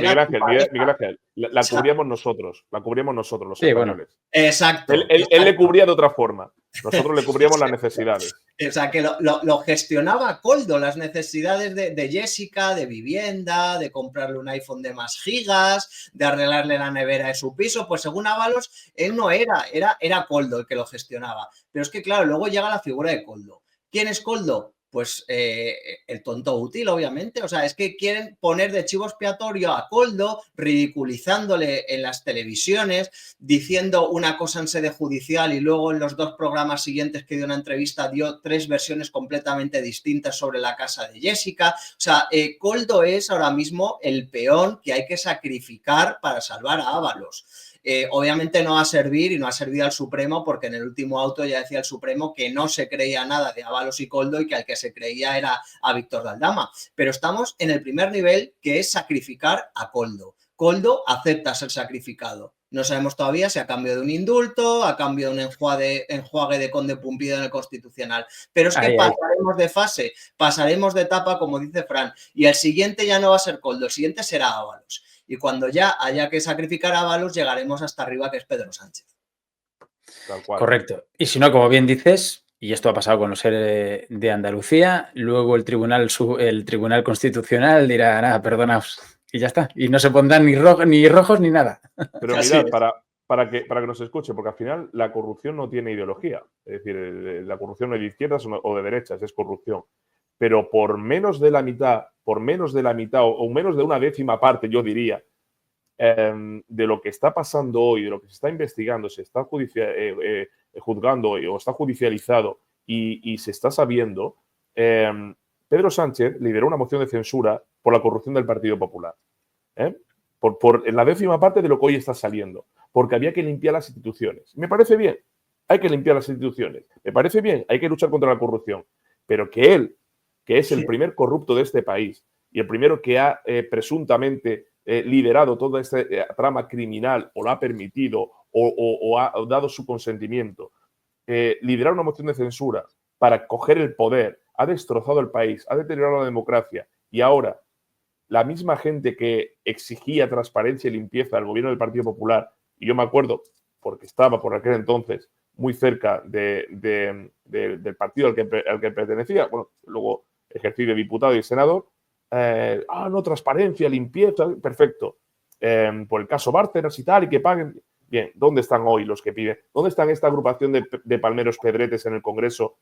Miguel Ángel, la cubríamos nosotros, los españoles. Bueno, exacto. Él le cubría de otra forma. Nosotros le cubríamos las necesidades. O sea, que lo gestionaba Koldo, las necesidades de Jessica, de vivienda, de comprarle un iPhone de más gigas, de arreglarle la nevera de su piso. Pues según Ábalos, él no era Koldo el que lo gestionaba. Pero es que, claro, luego llega la figura de Koldo. ¿Quién es Koldo? Pues el tonto útil, obviamente. O sea, es que quieren poner de chivo expiatorio a Koldo, ridiculizándole en las televisiones, diciendo una cosa en sede judicial y luego en los 2 programas siguientes que dio una entrevista dio 3 versiones completamente distintas sobre la casa de Jessica. O sea, Koldo es ahora mismo el peón que hay que sacrificar para salvar a Ábalos. Obviamente no va a servir y no ha servido al Supremo, porque en el último auto ya decía el Supremo que no se creía nada de Ábalos y Koldo y que al que se creía era a Víctor de Aldama. Pero estamos en el primer nivel, que es sacrificar a Koldo. Koldo acepta ser sacrificado. No sabemos todavía si a cambio de un indulto, a cambio de un enjuague de conde Pumpido en el Constitucional. Pero es que pasaremos de fase, pasaremos de etapa, como dice Fran, y el siguiente ya no va a ser Koldo, el siguiente será Ábalos. Y cuando ya haya que sacrificar a Ábalos, llegaremos hasta arriba, que es Pedro Sánchez. Tal cual. Correcto. Y si no, como bien dices, y esto ha pasado con los ERE de Andalucía, luego el Tribunal Constitucional dirá, nada, perdonaos, y ya está. Y no se pondrán ni rojos ni nada. Pero mirad, para que nos escuche, porque al final la corrupción no tiene ideología. Es decir, la corrupción no es de izquierdas o de derechas, es corrupción. Pero por menos de la mitad o menos de una décima parte, yo diría, de lo que está pasando hoy, de lo que se está investigando, se está juzgando o está judicializado y se está sabiendo, Pedro Sánchez lideró una moción de censura por la corrupción del Partido Popular. en la 10ª parte de lo que hoy está saliendo, porque había que limpiar las instituciones. Me parece bien, hay que limpiar las instituciones. Me parece bien, hay que luchar contra la corrupción. Pero que él, que es el primer corrupto de este país y el primero que ha presuntamente liderado toda esta trama criminal o lo ha permitido o ha dado su consentimiento, liderar una moción de censura para coger el poder, ha destrozado el país, ha deteriorado la democracia y ahora la misma gente que exigía transparencia y limpieza al gobierno del Partido Popular, y yo me acuerdo, porque estaba por aquel entonces muy cerca del partido al que pertenecía, bueno, luego ejercí de diputado y senador, no, transparencia, limpieza, perfecto. Por el caso Bárcenas y tal, y que paguen. Bien, ¿dónde están hoy los que piden? ¿Dónde están esta agrupación de palmeros pedretes en el Congreso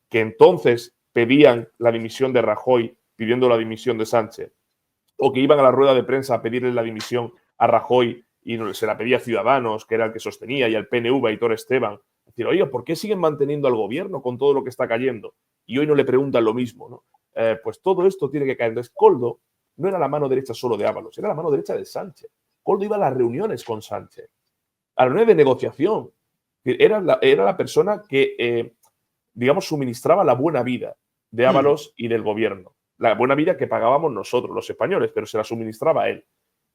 que entonces pedían la dimisión de Rajoy pidiendo la dimisión de Sánchez? O que iban a la rueda de prensa a pedirle la dimisión a Rajoy y se la pedía a Ciudadanos, que era el que sostenía, y al PNV, a Aitor Esteban. Decir, oye, ¿por qué siguen manteniendo al gobierno con todo lo que está cayendo? Y hoy no le preguntan lo mismo, ¿no? Pues todo esto tiene que caer. Entonces, Koldo no era la mano derecha solo de Ábalos, era la mano derecha de Sánchez. Koldo iba a las reuniones con Sánchez, a las reuniones de negociación. Era la persona que, digamos, suministraba la buena vida de Ábalos y del gobierno. La buena vida que pagábamos nosotros, los españoles, pero se la suministraba a él.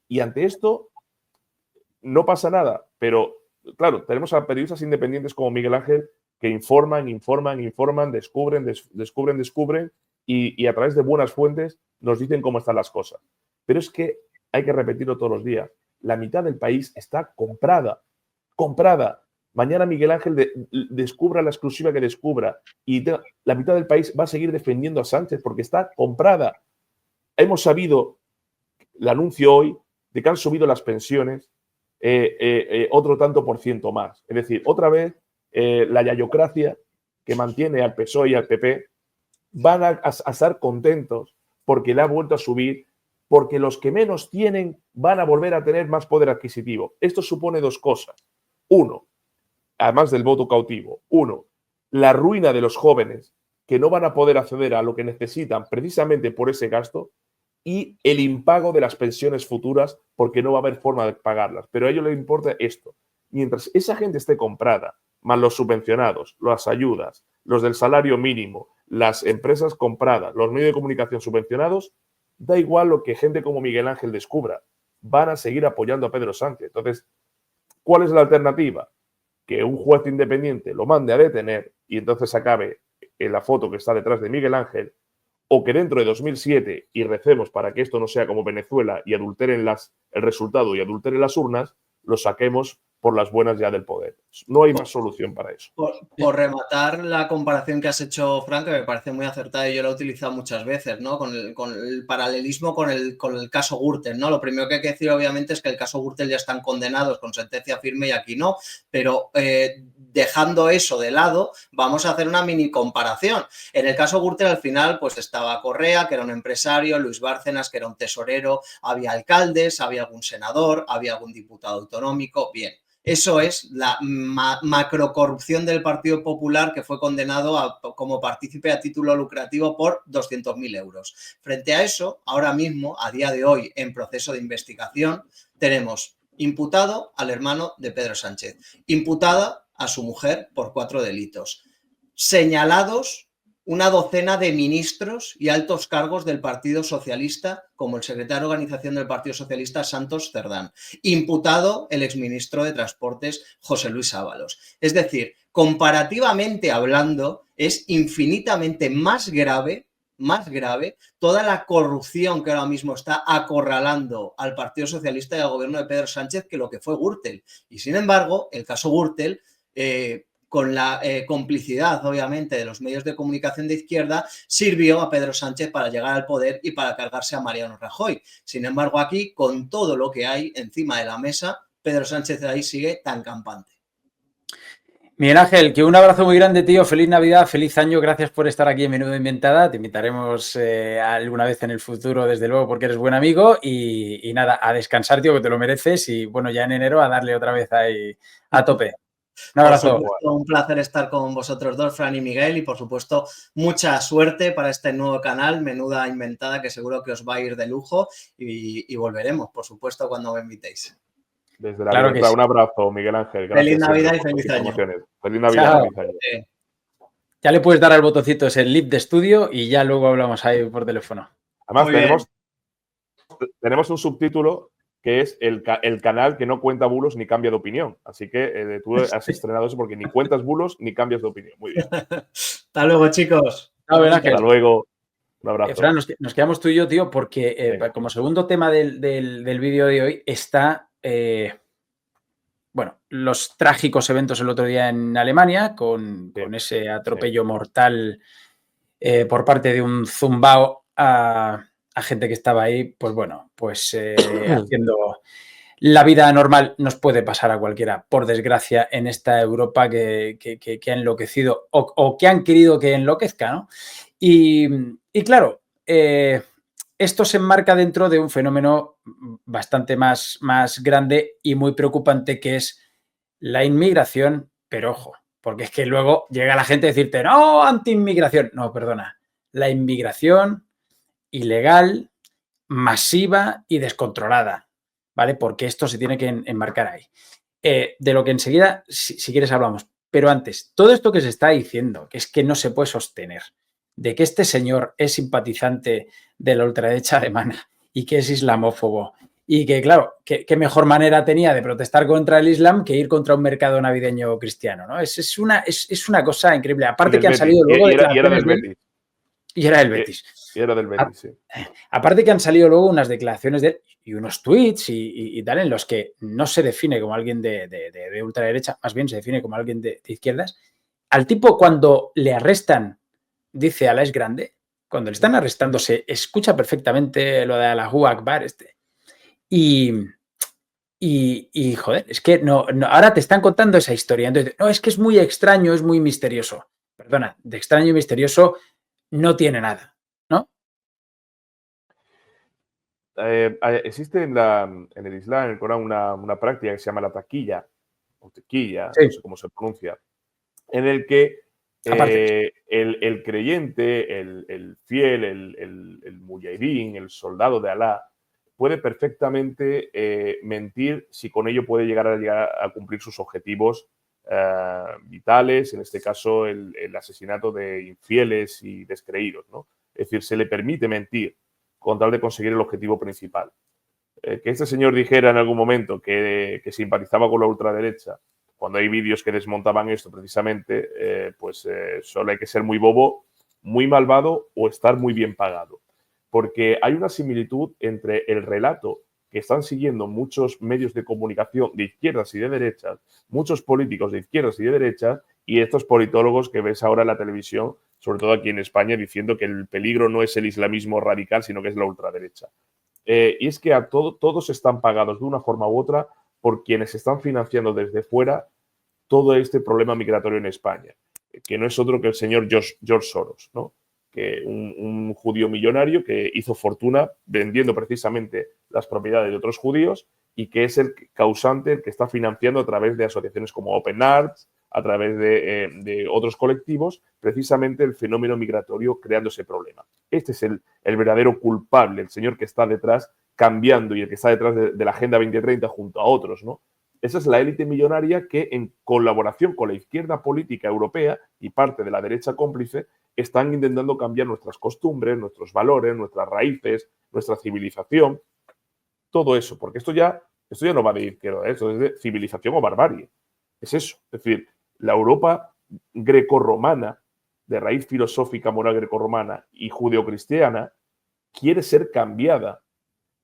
Y ante esto no pasa nada, pero claro, tenemos a periodistas independientes como Miguel Ángel que informan, descubren y a través de buenas fuentes nos dicen cómo están las cosas. Pero es que hay que repetirlo todos los días. La mitad del país está comprada. Mañana Miguel Ángel descubra la exclusiva que descubra y la mitad del país va a seguir defendiendo a Sánchez porque está comprada. Hemos sabido, el anuncio hoy, de que han subido las pensiones otro tanto por ciento más. Es decir, otra vez la yayocracia que mantiene al PSOE y al PP van a estar contentos porque le ha vuelto a subir, porque los que menos tienen van a volver a tener más poder adquisitivo. Esto supone dos cosas. Uno, además del voto cautivo. Uno, la ruina de los jóvenes que no van a poder acceder a lo que necesitan precisamente por ese gasto y el impago de las pensiones futuras porque no va a haber forma de pagarlas. Pero a ellos les importa esto. Mientras esa gente esté comprada, más los subvencionados, las ayudas, los del salario mínimo, las empresas compradas, los medios de comunicación subvencionados, da igual lo que gente como Miguel Ángel descubra. Van a seguir apoyando a Pedro Sánchez. Entonces, ¿cuál es la alternativa? Que un juez independiente lo mande a detener y entonces acabe en la foto que está detrás de Miguel Ángel, o que dentro de 2007, y recemos para que esto no sea como Venezuela y adulteren el resultado y adulteren las urnas, lo saquemos por las buenas ya del poder. No hay más solución para eso. Por rematar la comparación que has hecho, Frank, que me parece muy acertada y yo la he utilizado muchas veces, ¿no? Con el paralelismo con el caso Gürtel, ¿no? Lo primero que hay que decir, obviamente, es que el caso Gürtel ya están condenados con sentencia firme y aquí no, pero dejando eso de lado, vamos a hacer una mini comparación. En el caso Gürtel, al final, pues estaba Correa, que era un empresario, Luis Bárcenas, que era un tesorero, había alcaldes, había algún senador, había algún diputado autonómico, bien. Eso es la macrocorrupción del Partido Popular que fue condenado como partícipe a título lucrativo por 200.000 euros. Frente a eso, ahora mismo, a día de hoy, en proceso de investigación, tenemos imputado al hermano de Pedro Sánchez, imputada a su mujer por 4 delitos, señalados una docena de ministros y altos cargos del Partido Socialista, como el secretario de organización del Partido Socialista, Santos Cerdán. Imputado el exministro de Transportes, José Luis Ábalos. Es decir, comparativamente hablando, es infinitamente más grave toda la corrupción que ahora mismo está acorralando al Partido Socialista y al gobierno de Pedro Sánchez que lo que fue Gürtel. Y sin embargo, el caso Gürtel con la complicidad, obviamente, de los medios de comunicación de izquierda, sirvió a Pedro Sánchez para llegar al poder y para cargarse a Mariano Rajoy. Sin embargo, aquí, con todo lo que hay encima de la mesa, Pedro Sánchez de ahí sigue tan campante. Miguel Ángel, que un abrazo muy grande, tío. Feliz Navidad, feliz año. Gracias por estar aquí en Menudo Inventada. Te invitaremos alguna vez en el futuro, desde luego, porque eres buen amigo. Y nada, a descansar, tío, que te lo mereces. Y bueno, ya en enero a darle otra vez ahí a tope. Un Por abrazo. supuesto, un placer estar con vosotros dos, Fran y Miguel, y por supuesto, mucha suerte para este nuevo canal, Menuda Inventada, que seguro que os va a ir de lujo y volveremos, por supuesto, cuando me invitéis. Desde la Claro que libertad. sí. Un abrazo, Miguel Ángel. Feliz Gracias siempre Navidad y por tus feliz año. informaciones. Feliz Navidad, Chao. feliz año. Ya le puedes dar al botoncito ese Leave de estudio y ya luego hablamos ahí por teléfono. Además, Muy bien. tenemos un subtítulo que es el canal que no cuenta bulos ni cambia de opinión. Así que tú has estrenado eso porque ni cuentas bulos ni cambias de opinión. Muy bien. Hasta luego, chicos. Chao, Ángel. Hasta luego. Un abrazo. Fran, nos quedamos tú y yo, tío, porque Venga. como segundo tema del vídeo de hoy está, bueno, los trágicos eventos el otro día en Alemania con ese atropello mortal por parte de un zumbao a gente que estaba ahí, pues bueno, pues haciendo la vida normal. Nos puede pasar a cualquiera, por desgracia, en esta Europa que ha enloquecido o que han querido que enloquezca, ¿no? Y claro, esto se enmarca dentro de un fenómeno bastante más grande y muy preocupante, que es la inmigración, pero ojo, porque es que luego llega la gente a decirte, no, anti-inmigración. No, perdona, la inmigración ilegal, masiva y descontrolada, ¿vale? Porque esto se tiene que enmarcar ahí. De lo que enseguida, si quieres, hablamos. Pero antes, todo esto que se está diciendo, que es que no se puede sostener, de que este señor es simpatizante de la ultraderecha alemana y que es islamófobo y que, claro, qué mejor manera tenía de protestar contra el Islam que ir contra un mercado navideño cristiano, ¿no? Es una cosa increíble. Aparte que han salido luego declaraciones de él. Y era del Betis. Y era del Betis, sí. Aparte que han salido luego unas declaraciones de él y unos tweets y tal, en los que no se define como alguien de ultraderecha, más bien se define como alguien de izquierdas. Al tipo, cuando le arrestan, dice Alá es grande. Cuando le están arrestando, se escucha perfectamente lo de Allahu Akbar Y joder, es que no, ahora te están contando esa historia. Entonces, no, es que es muy extraño, es muy misterioso. Perdona, de extraño y misterioso no tiene nada, ¿no? Existe en el Islam, en el Corán, una práctica que se llama la taquilla, o tequilla, Sí. no sé cómo se pronuncia, en el que el creyente, el fiel, el mujahidín, el soldado de Alá, puede perfectamente mentir si con ello puede llegar a cumplir sus objetivos vitales, en este caso el asesinato de infieles y descreídos, ¿no? Es decir, se le permite mentir con tal de conseguir el objetivo principal. Que este señor dijera en algún momento que simpatizaba con la ultraderecha, cuando hay vídeos que desmontaban esto precisamente, solo hay que ser muy bobo, muy malvado o estar muy bien pagado. Porque hay una similitud entre el relato que están siguiendo muchos medios de comunicación de izquierdas y de derechas, muchos políticos de izquierdas y de derechas, y estos politólogos que ves ahora en la televisión, sobre todo aquí en España, diciendo que el peligro no es el islamismo radical, sino que es la ultraderecha. Y es que todos están pagados de una forma u otra por quienes están financiando desde fuera todo este problema migratorio en España, que no es otro que el señor George Soros, ¿no? Que un judío millonario que hizo fortuna vendiendo precisamente las propiedades de otros judíos y que es el causante, el que está financiando a través de asociaciones como Open Arts, a través de otros colectivos, precisamente el fenómeno migratorio creando ese problema. Este es el verdadero culpable, el señor que está detrás cambiando y el que está detrás de la Agenda 2030 junto a otros, ¿no? Esa es la élite millonaria que, en colaboración con la izquierda política europea y parte de la derecha cómplice, están intentando cambiar nuestras costumbres, nuestros valores, nuestras raíces, nuestra civilización, todo eso, porque esto ya no va de izquierda, esto es de civilización o barbarie. Es eso, es decir, la Europa grecorromana, de raíz filosófica, moral grecorromana y judeocristiana, quiere ser cambiada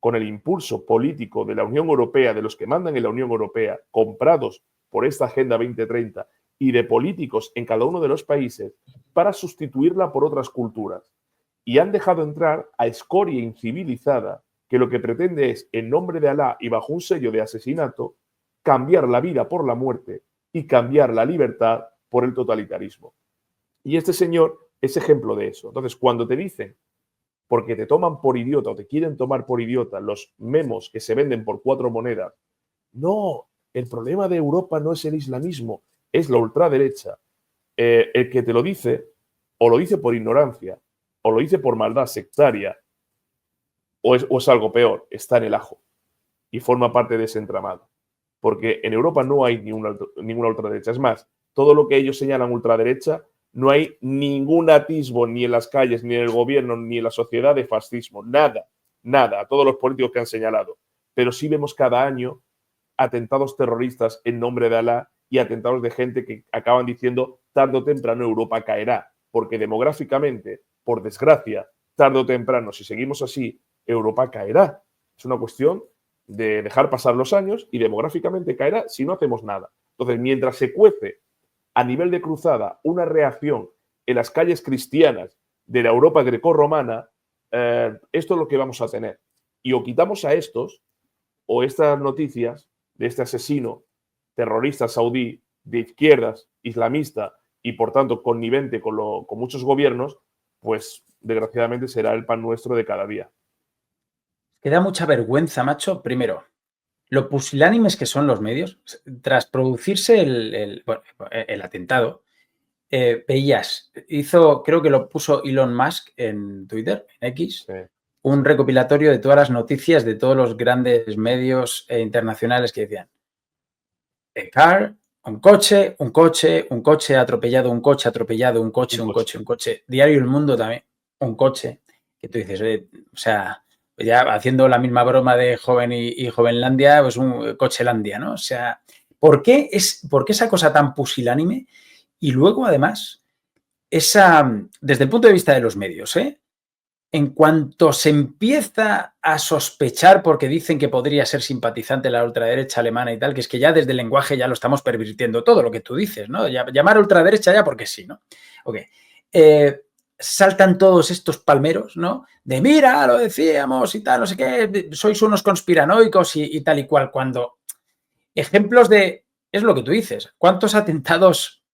con el impulso político de la Unión Europea, de los que mandan en la Unión Europea, comprados por esta Agenda 2030 y de políticos en cada uno de los países, para sustituirla por otras culturas. Y han dejado entrar a escoria incivilizada que lo que pretende es, en nombre de Alá y bajo un sello de asesinato, cambiar la vida por la muerte y cambiar la libertad por el totalitarismo. Y este señor es ejemplo de eso. Entonces, cuando te dicen, porque te toman por idiota o te quieren tomar por idiota los memos que se venden por 4 monedas, no, el problema de Europa no es el islamismo, es la ultraderecha, el que te lo dice, o lo dice por ignorancia, o lo dice por maldad sectaria, o es algo peor, está en el ajo y forma parte de ese entramado. Porque en Europa no hay ninguna ultraderecha. Es más, todo lo que ellos señalan ultraderecha, no hay ningún atisbo ni en las calles, ni en el gobierno, ni en la sociedad de fascismo. Nada, nada, a todos los políticos que han señalado. Pero sí vemos cada año atentados terroristas en nombre de Alá y atentados de gente que acaban diciendo tarde o temprano Europa caerá. Porque demográficamente, por desgracia, tarde o temprano, si seguimos así, Europa caerá. Es una cuestión de dejar pasar los años y demográficamente caerá si no hacemos nada. Entonces, mientras se cuece a nivel de cruzada una reacción en las calles cristianas de la Europa grecorromana, esto es lo que vamos a tener. Y o quitamos a estos, o estas noticias de este asesino terrorista saudí de izquierdas, islamista y por tanto connivente con muchos gobiernos, pues desgraciadamente será el pan nuestro de cada día. Que da mucha vergüenza, macho. Primero, lo pusilánimes que son los medios. Tras producirse el atentado, veías, creo que lo puso Elon Musk en Twitter, en X, Sí. un recopilatorio de todas las noticias de todos los grandes medios internacionales que decían a car, un coche atropellado, un coche. Diario El Mundo también, un coche. Que tú dices, o sea, ya haciendo la misma broma de Joven y Jovenlandia, pues un Cochelandia, ¿no? O sea, ¿por qué esa cosa tan pusilánime? Y luego, además, desde el punto de vista de los medios, en cuanto se empieza a sospechar, porque dicen que podría ser simpatizante la ultraderecha alemana y tal, que es que ya desde el lenguaje ya lo estamos pervirtiendo todo lo que tú dices, ¿no? Llamar ultraderecha ya porque sí, ¿no? Ok. Saltan todos estos palmeros, ¿no? De mira, lo decíamos y tal, no sé qué, sois unos conspiranoicos y tal y cual, cuando ejemplos es lo que tú dices, ¿cuántos atentados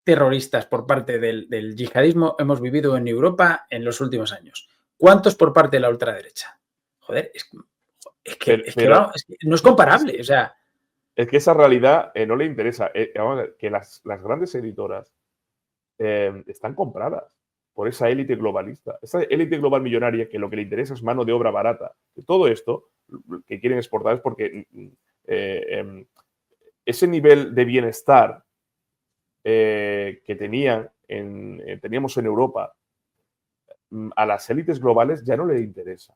terroristas por parte del yihadismo hemos vivido en Europa en los últimos años? ¿Cuántos por parte de la ultraderecha? Joder, es que no es comparable, o sea. Es que esa realidad no le interesa. Vamos a ver, que las grandes editoras están compradas por esa élite globalista. Esa élite global millonaria que lo que le interesa es mano de obra barata. Todo esto que quieren exportar es porque ese nivel de bienestar que teníamos en Europa a las élites globales ya no le interesa.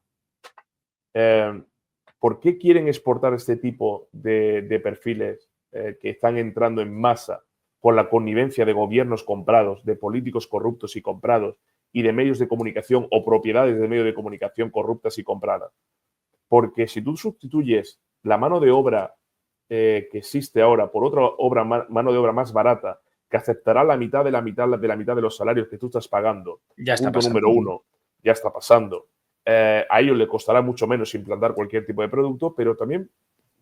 ¿Por qué quieren exportar este tipo de perfiles que están entrando en masa por la connivencia de gobiernos comprados, de políticos corruptos y comprados y de medios de comunicación o propiedades de medios de comunicación corruptas y compradas? Porque si tú sustituyes la mano de obra que existe ahora por otra mano de obra más barata que aceptará la mitad de la mitad de los salarios que tú estás pagando, Ya está punto pasando. número uno, ya está pasando. A ellos les costará mucho menos implantar cualquier tipo de producto, pero también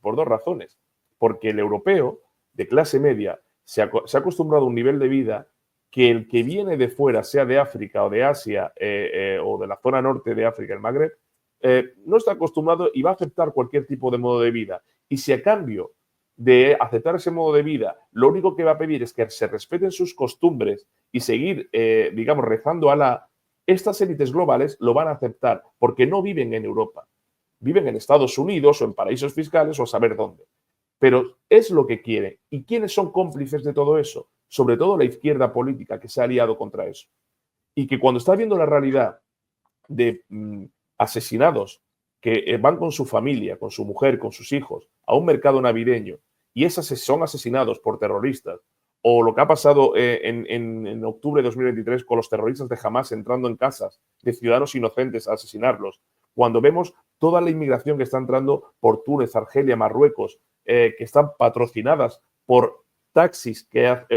por dos razones. Porque el europeo de clase media se ha acostumbrado a un nivel de vida que el que viene de fuera, sea de África o de Asia o de la zona norte de África, el Magreb, no está acostumbrado y va a aceptar cualquier tipo de modo de vida. Y si a cambio de aceptar ese modo de vida, lo único que va a pedir es que se respeten sus costumbres y seguir, digamos, rezando a Alá, estas élites globales lo van a aceptar porque no viven en Europa. Viven en Estados Unidos o en paraísos fiscales o a saber dónde. Pero es lo que quieren. ¿Y quiénes son cómplices de todo eso? Sobre todo la izquierda política que se ha aliado contra eso. Y que cuando está viendo la realidad de asesinados que van con su familia, con su mujer, con sus hijos, a un mercado navideño y esos son asesinados por terroristas, o lo que ha pasado en octubre de 2023 con los terroristas de Hamas entrando en casas de ciudadanos inocentes a asesinarlos, cuando vemos toda la inmigración que está entrando por Túnez, Argelia, Marruecos, que están patrocinadas por taxis,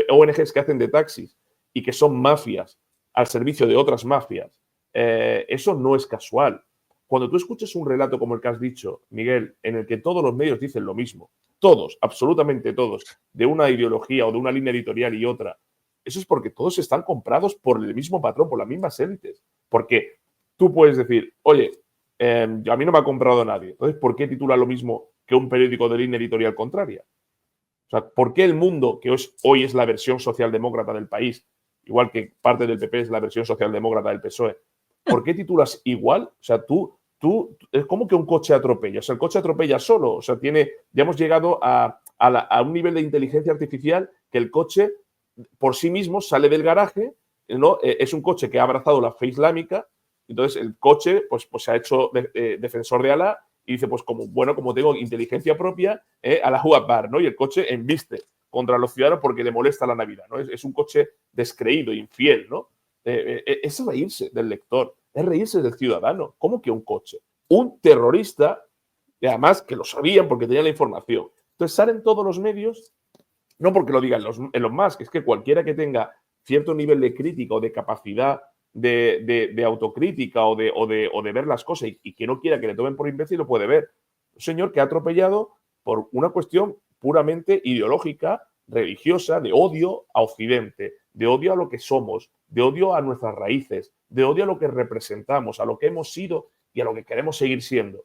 ONGs que hacen de taxis y que son mafias al servicio de otras mafias, eso no es casual. Cuando tú escuches un relato como el que has dicho, Miguel, en el que todos los medios dicen lo mismo, todos, absolutamente todos, de una ideología o de una línea editorial y otra, eso es porque todos están comprados por el mismo patrón, por las mismas élites. Porque tú puedes decir, oye, a mí no me ha comprado nadie, entonces, ¿por qué titula lo mismo que un periódico de línea editorial contraria? O sea, ¿por qué el Mundo, que hoy es la versión socialdemócrata del país, igual que parte del PP es la versión socialdemócrata del PSOE, ¿por qué titulas igual? O sea, es como que un coche atropella. O sea, el coche atropella solo. O sea, ya hemos llegado a un nivel de inteligencia artificial que el coche por sí mismo sale del garaje, ¿no? Es un coche que ha abrazado la fe islámica, entonces el coche pues se ha hecho defensor de Alá y dice, pues como tengo inteligencia propia, Allahu Akbar, ¿no? Y el coche embiste contra los ciudadanos porque le molesta la Navidad, ¿no? Es un coche descreído, infiel, ¿no? Es reírse del lector, es reírse del ciudadano. ¿Cómo que un coche? Un terrorista, y además que lo sabían porque tenían la información. Entonces salen todos los medios, no porque lo digan los Musk, es que cualquiera que tenga cierto nivel de crítica o de capacidad de autocrítica o de ver las cosas y que no quiera que le tomen por imbécil, lo puede ver. Un señor que ha atropellado por una cuestión puramente ideológica, religiosa, de odio a Occidente, de odio a lo que somos, de odio a nuestras raíces, de odio a lo que representamos, a lo que hemos sido y a lo que queremos seguir siendo.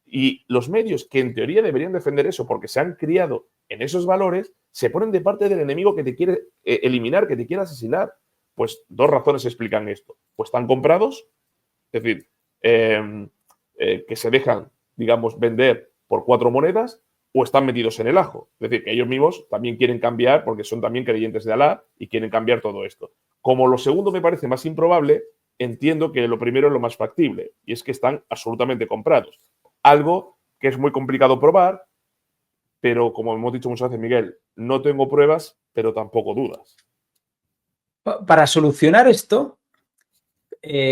Y los medios que en teoría deberían defender eso porque se han criado en esos valores, se ponen de parte del enemigo que te quiere eliminar, que te quiere asesinar. Pues dos razones explican esto. Pues están comprados, es decir, que se dejan, digamos, vender por 4 monedas, o están metidos en el ajo. Es decir, que ellos mismos también quieren cambiar porque son también creyentes de Alá y quieren cambiar todo esto. Como lo segundo me parece más improbable, entiendo que lo primero es lo más factible, y es que están absolutamente comprados. Algo que es muy complicado probar, pero como hemos dicho muchas veces, Miguel, no tengo pruebas, pero tampoco dudas. Para solucionar esto,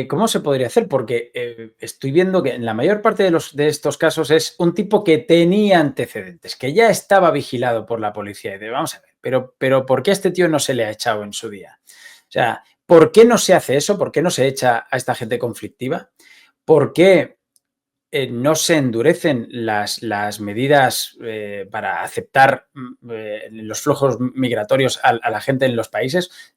¿cómo se podría hacer? Porque estoy viendo que en la mayor parte de estos casos es un tipo que tenía antecedentes, que ya estaba vigilado por la policía. Y de, vamos a ver, pero ¿por qué a este tío no se le ha echado en su día? O sea, ¿por qué no se hace eso? ¿Por qué no se echa a esta gente conflictiva? ¿Por qué no se endurecen las medidas para aceptar los flujos migratorios a la gente en los países?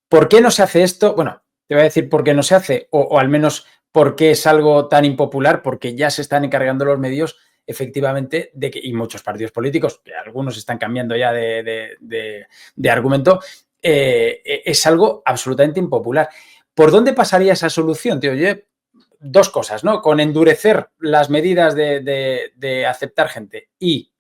¿Por qué no se hace esto? Bueno, te voy a decir por qué no se hace, o al menos por qué es algo tan impopular, porque ya se están encargando los medios, efectivamente, y muchos partidos políticos, que algunos están cambiando ya de argumento, es algo absolutamente impopular. ¿Por dónde pasaría esa solución, tío? Oye, dos cosas, ¿no? Con endurecer las medidas de aceptar gente y,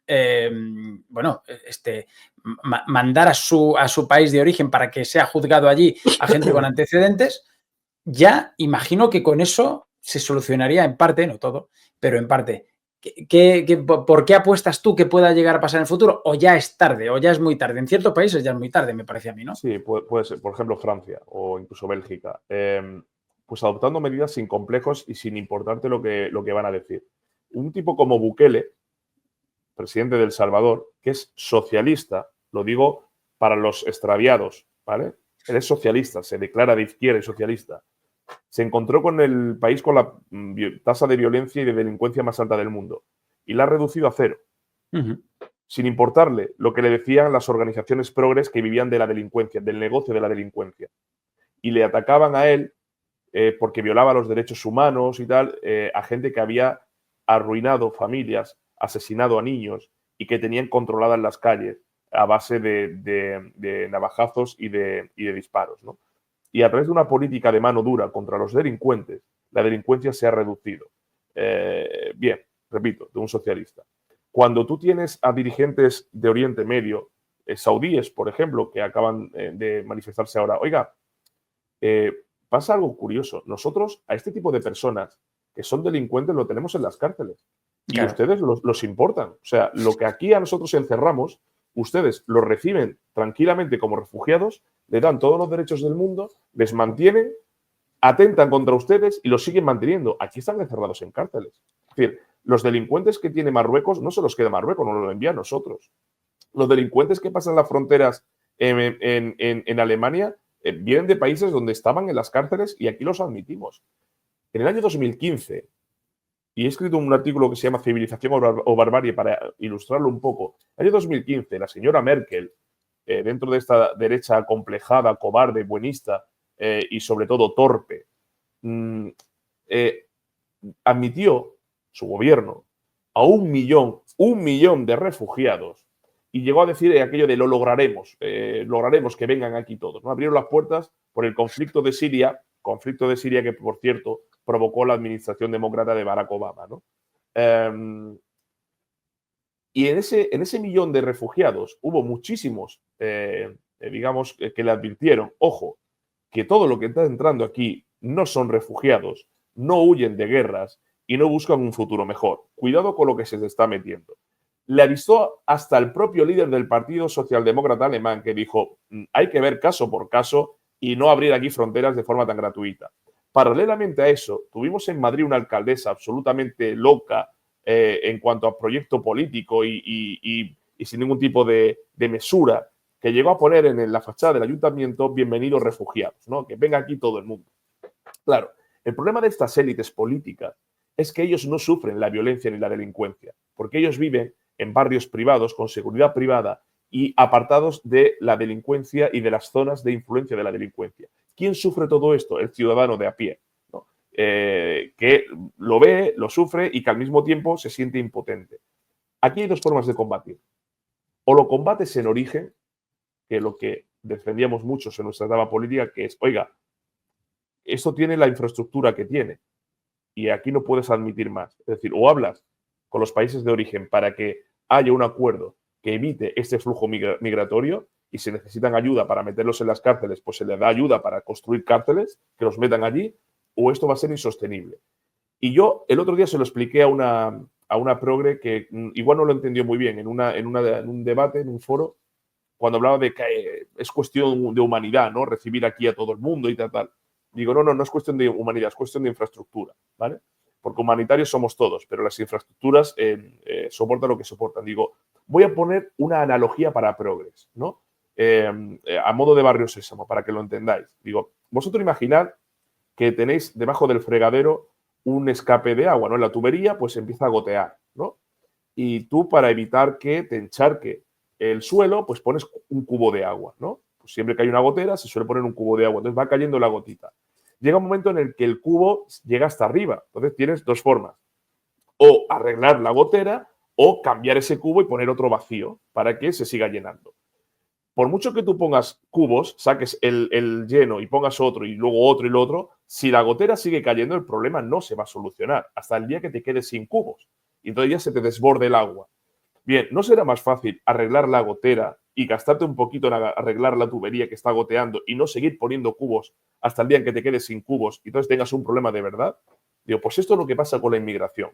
mandar a su país de origen para que sea juzgado allí a gente con antecedentes, ya imagino que con eso se solucionaría en parte, no todo, pero en parte. ¿Por qué apuestas tú que pueda llegar a pasar en el futuro? ¿O ya es tarde? ¿O ya es muy tarde? En ciertos países ya es muy tarde, me parece a mí, ¿no? Sí, puede ser, por ejemplo, Francia o incluso Bélgica. Pues adoptando medidas sin complejos y sin importarte lo que van a decir. Un tipo como Bukele, presidente de El Salvador, que es socialista, lo digo para los extraviados, ¿vale? Él es socialista, se declara de izquierda y socialista. Se encontró con el país con la tasa de violencia y de delincuencia más alta del mundo y la ha reducido a 0. Sin importarle lo que le decían las organizaciones progres que vivían de la delincuencia, del negocio de la delincuencia. Y le atacaban a él porque violaba los derechos humanos y tal, a gente que había arruinado familias, asesinado a niños y que tenían controladas las calles a base de navajazos y de disparos, ¿no? Y a través de una política de mano dura contra los delincuentes, la delincuencia se ha reducido. Bien, repito, de un socialista. Cuando tú tienes a dirigentes de Oriente Medio, saudíes, por ejemplo, que acaban de manifestarse ahora, oiga, pasa algo curioso. Nosotros a este tipo de personas que son delincuentes lo tenemos en las cárceles. Y claro, ustedes los importan. O sea, lo que aquí a nosotros encerramos, ustedes los reciben tranquilamente como refugiados, le dan todos los derechos del mundo, les mantienen, atentan contra ustedes y los siguen manteniendo. Aquí están encerrados en cárceles. Es decir, los delincuentes que tiene Marruecos no se los queda Marruecos, nos lo envía a nosotros. Los delincuentes que pasan las fronteras en Alemania vienen de países donde estaban en las cárceles y aquí los admitimos. En el año 2015, y he escrito un artículo que se llama Civilización o Barbarie para ilustrarlo un poco. En el año 2015, la señora Merkel, dentro de esta derecha acomplejada, cobarde, buenista y sobre todo torpe, admitió su gobierno a un millón de refugiados y llegó a decir aquello de lograremos que vengan aquí todos, ¿no? Abrieron las puertas por el conflicto de Siria que, por cierto, provocó la administración demócrata de Barack Obama, ¿no? Y en ese millón de refugiados hubo muchísimos, digamos, que le advirtieron, ojo, que todo lo que está entrando aquí no son refugiados, no huyen de guerras y no buscan un futuro mejor. Cuidado con lo que se está metiendo. Le avisó hasta el propio líder del Partido Socialdemócrata Alemán, que dijo, hay que ver caso por caso y no abrir aquí fronteras de forma tan gratuita. Paralelamente a eso, tuvimos en Madrid una alcaldesa absolutamente loca en cuanto a proyecto político y sin ningún tipo de mesura, que llegó a poner en la fachada del ayuntamiento bienvenidos refugiados, ¿no? Que venga aquí todo el mundo. Claro, el problema de estas élites políticas es que ellos no sufren la violencia ni la delincuencia, porque ellos viven en barrios privados, con seguridad privada y apartados de la delincuencia y de las zonas de influencia de la delincuencia. ¿Quién sufre todo esto? El ciudadano de a pie, ¿no? Que lo ve, lo sufre y que al mismo tiempo se siente impotente. Aquí hay dos formas de combatir. O lo combates en origen, que es lo que defendíamos muchos en nuestra etapa política, que es, oiga, esto tiene la infraestructura que tiene y aquí no puedes admitir más. Es decir, o hablas con los países de origen para que haya un acuerdo que evite este flujo migratorio y si necesitan ayuda para meterlos en las cárceles, pues se les da ayuda para construir cárceles, que los metan allí, o esto va a ser insostenible. Y yo el otro día se lo expliqué a una progre que igual no lo entendió muy bien en un debate, en un foro, cuando hablaba de que es cuestión de humanidad, ¿no? Recibir aquí a todo el mundo y tal. Digo, no es cuestión de humanidad, es cuestión de infraestructura, ¿vale? Porque humanitarios somos todos, pero las infraestructuras soportan lo que soportan. Digo, voy a poner una analogía para progres, ¿no? A modo de Barrio Sésamo, para que lo entendáis. Digo, vosotros imaginad que tenéis debajo del fregadero un escape de agua, ¿no? En la tubería, pues empieza a gotear, ¿no? Y tú, para evitar que te encharque el suelo, pues pones un cubo de agua, ¿no? Pues siempre que hay una gotera, se suele poner un cubo de agua. Entonces va cayendo la gotita. Llega un momento en el que el cubo llega hasta arriba. Entonces tienes dos formas. O arreglar la gotera o cambiar ese cubo y poner otro vacío para que se siga llenando. Por mucho que tú pongas cubos, saques el lleno y pongas otro y luego otro y lo otro, si la gotera sigue cayendo, el problema no se va a solucionar hasta el día que te quedes sin cubos. Y entonces ya se te desborde el agua. Bien, ¿no será más fácil arreglar la gotera y gastarte un poquito en arreglar la tubería que está goteando y no seguir poniendo cubos hasta el día en que te quedes sin cubos y entonces tengas un problema de verdad? Digo, pues esto es lo que pasa con la inmigración.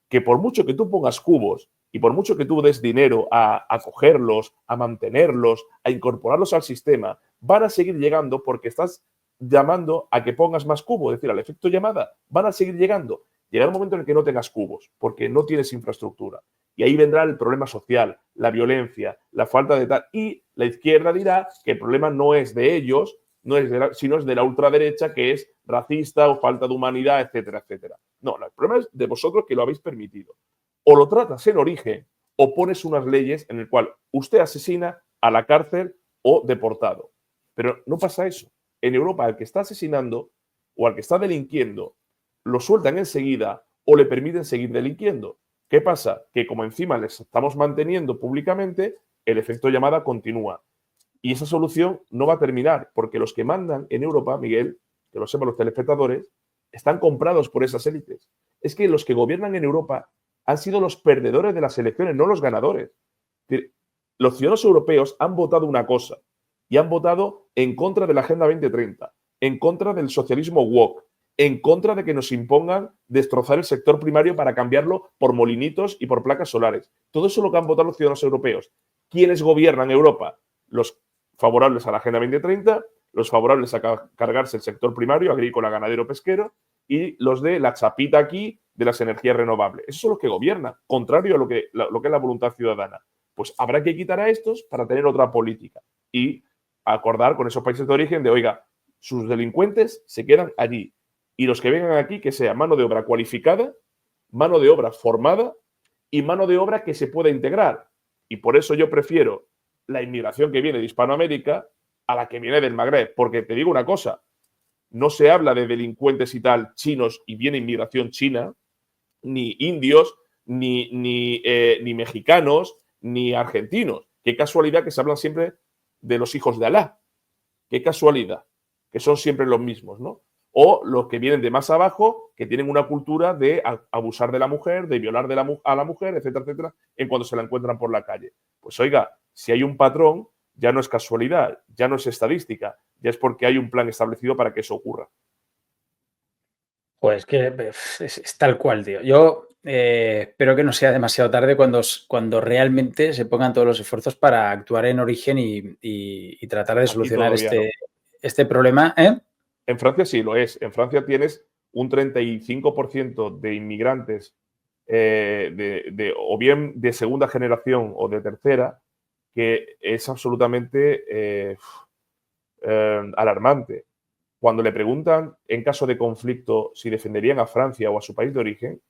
Que por mucho que tú pongas cubos y por mucho que tú des dinero a acogerlos, a mantenerlos, a incorporarlos al sistema, van a seguir llegando porque estás llamando a que pongas más cubos, es decir, al efecto llamada, van a seguir llegando. Llegará un momento en el que no tengas cubos porque no tienes infraestructura. Y ahí vendrá el problema social, la violencia, la falta de tal. Y la izquierda dirá que el problema no es de ellos, sino es de la ultraderecha, que es racista o falta de humanidad, etcétera, etcétera. No, el problema es de vosotros que lo habéis permitido. O lo tratas en origen o pones unas leyes en el cual usted asesina a la cárcel o deportado. Pero no pasa eso. En Europa, al que está asesinando o al que está delinquiendo, lo sueltan enseguida o le permiten seguir delinquiendo. ¿Qué pasa? Que como encima les estamos manteniendo públicamente, el efecto llamada continúa. Y esa solución no va a terminar, porque los que mandan en Europa, Miguel, que lo sepan los telespectadores, están comprados por esas élites. Es que los que gobiernan en Europa han sido los perdedores de las elecciones, no los ganadores. Los ciudadanos europeos han votado una cosa y han votado en contra de la Agenda 2030, en contra del socialismo woke, en contra de que nos impongan destrozar el sector primario para cambiarlo por molinitos y por placas solares. Todo eso es lo que han votado los ciudadanos europeos. ¿Quiénes gobiernan Europa? Los favorables a la Agenda 2030, los favorables a cargarse el sector primario, agrícola, ganadero, pesquero, y los de la chapita aquí de las energías renovables. Esos son los que gobiernan, contrario a lo que es la voluntad ciudadana. Pues habrá que quitar a estos para tener otra política y acordar con esos países de origen de, oiga, sus delincuentes se quedan allí y los que vengan aquí que sea mano de obra cualificada, mano de obra formada y mano de obra que se pueda integrar. Y por eso yo prefiero la inmigración que viene de Hispanoamérica a la que viene del Magreb. Porque te digo una cosa, no se habla de delincuentes y tal chinos y viene inmigración china, ni indios, ni mexicanos, ni argentinos. Qué casualidad que se hablan siempre de los hijos de Alá. Qué casualidad, que son siempre los mismos, ¿no? O los que vienen de más abajo, que tienen una cultura de abusar de la mujer, de violar a la mujer, etcétera, etcétera, en cuando se la encuentran por la calle. Pues oiga, si hay un patrón, ya no es casualidad, ya no es estadística, ya es porque hay un plan establecido para que eso ocurra. Pues que es tal cual, tío. Yo espero que no sea demasiado tarde cuando realmente se pongan todos los esfuerzos para actuar en origen y tratar de Aquí solucionar todavía no. este problema, ¿eh? En Francia sí lo es. En Francia tienes un 35% de inmigrantes o bien de segunda generación o de tercera, que es absolutamente alarmante. Cuando le preguntan en caso de conflicto si defenderían a Francia o a su país de origen,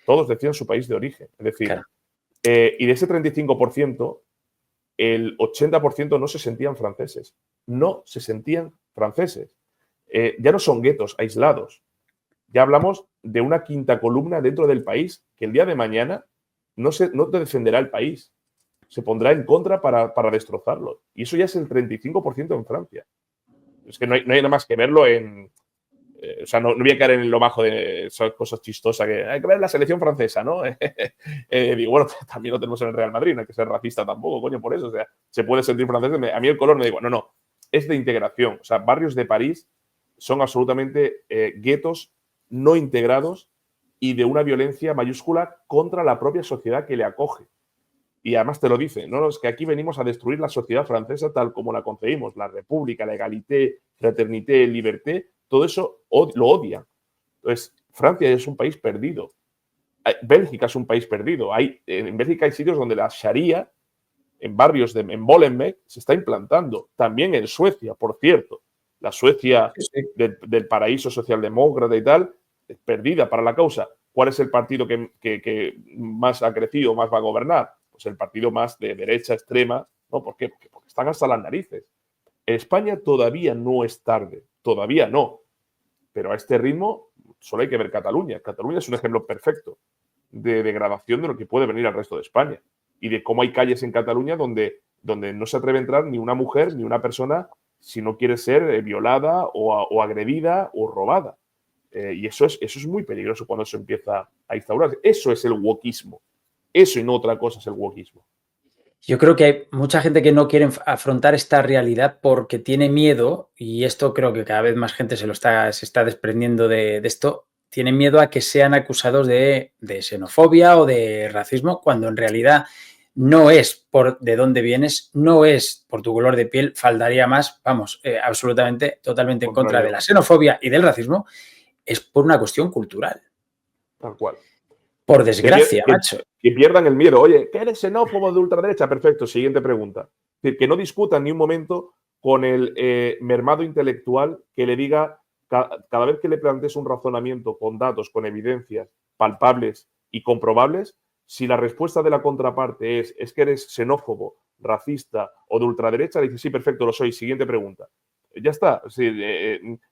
todos decían su país de origen. Es decir, Claro. y de ese 35%, el 80% no se sentían franceses. No se sentían franceses. Ya no son guetos aislados. Ya hablamos de una quinta columna dentro del país que el día de mañana no te defenderá el país. Se pondrá en contra para destrozarlo. Y eso ya es el 35% en Francia. Es que no hay nada más que verlo en... o sea, no voy a caer en lo bajo de esas cosas chistosas que hay que ver la selección francesa, ¿no? Digo, bueno, también lo tenemos en el Real Madrid, no hay que ser racista tampoco, coño, por eso. O sea, se puede sentir francés. A mí el color me digo, no, es de integración. O sea, barrios de París son absolutamente guetos no integrados y de una violencia mayúscula contra la propia sociedad que le acoge. Y además te lo dice, no, es que aquí venimos a destruir la sociedad francesa tal como la concebimos, la república, la égalité, fraternité, liberté, todo eso lo odian. Entonces, Francia es un país perdido. Bélgica es un país perdido. En Bélgica hay sitios donde la Sharia, en barrios en Molenbeek, se está implantando. También en Suecia, por cierto. La Suecia del paraíso socialdemócrata y tal, es perdida para la causa. ¿Cuál es el partido que más ha crecido, más va a gobernar? Pues el partido más de derecha extrema, ¿no? ¿Por qué? Porque están hasta las narices. En España todavía no es tarde, todavía no. Pero a este ritmo solo hay que ver Cataluña. Cataluña es un ejemplo perfecto de degradación de lo que puede venir al resto de España. Y de cómo hay calles en Cataluña donde no se atreve a entrar ni una mujer ni una persona si no quiere ser violada o agredida o robada. Y eso es muy peligroso cuando se empieza a instaurar. Eso es el wokismo. Eso y no otra cosa es el wokismo. Yo creo que hay mucha gente que no quiere afrontar esta realidad porque tiene miedo, y esto creo que cada vez más gente se está desprendiendo de esto, tiene miedo a que sean acusados de xenofobia o de racismo, cuando en realidad no es por de dónde vienes, no es por tu color de piel, faltaría más, vamos, absolutamente, totalmente en contra de la xenofobia y del racismo, es por una cuestión cultural. Tal cual. Por desgracia, macho. Que pierdan el miedo. Oye, ¿que eres xenófobo de ultraderecha? Perfecto, siguiente pregunta. Es decir, que no discutan ni un momento con el mermado intelectual que le diga, cada vez que le plantees un razonamiento con datos, con evidencias palpables y comprobables, si la respuesta de la contraparte es que eres xenófobo, racista o de ultraderecha, le dices, sí, perfecto, lo soy, siguiente pregunta. Ya está.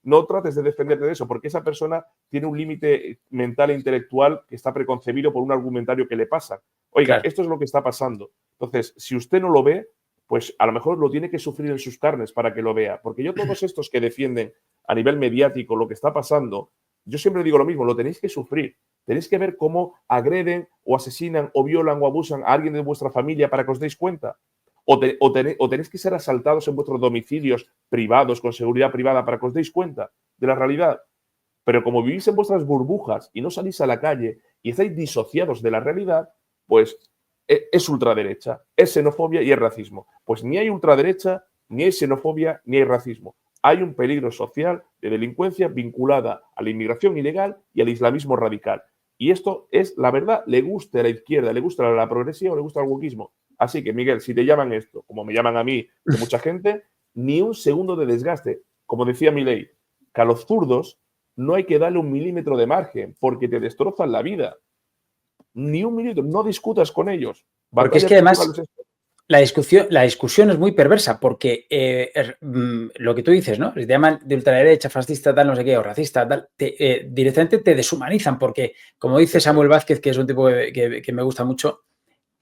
No trates de defenderte de eso, porque esa persona tiene un límite mental e intelectual que está preconcebido por un argumentario que le pasa. Oiga, claro, esto es lo que está pasando. Entonces, si usted no lo ve, pues a lo mejor lo tiene que sufrir en sus carnes para que lo vea. Porque yo todos estos que defienden a nivel mediático lo que está pasando, yo siempre digo lo mismo, lo tenéis que sufrir. Tenéis que ver cómo agreden o asesinan o violan o abusan a alguien de vuestra familia para que os deis cuenta. O tenéis que ser asaltados en vuestros domicilios privados, con seguridad privada, para que os deis cuenta de la realidad. Pero como vivís en vuestras burbujas y no salís a la calle y estáis disociados de la realidad, pues es ultraderecha, es xenofobia y es racismo. Pues ni hay ultraderecha, ni hay xenofobia, ni hay racismo. Hay un peligro social de delincuencia vinculada a la inmigración ilegal y al islamismo radical. Y esto es la verdad, le gusta a la izquierda, le gusta a la progresión o le gusta al wokismo. Así que, Miguel, si te llaman esto, como me llaman a mí, de mucha gente, ni un segundo de desgaste. Como decía Milei, que a los zurdos no hay que darle un milímetro de margen porque te destrozan la vida. Ni un milímetro, no discutas con ellos. Porque es que además la discusión es muy perversa porque lo que tú dices, ¿no? Si te llaman de ultraderecha, fascista, tal, no sé qué, o racista, tal, directamente te deshumanizan porque, como dice Samuel Vázquez, que es un tipo que me gusta mucho,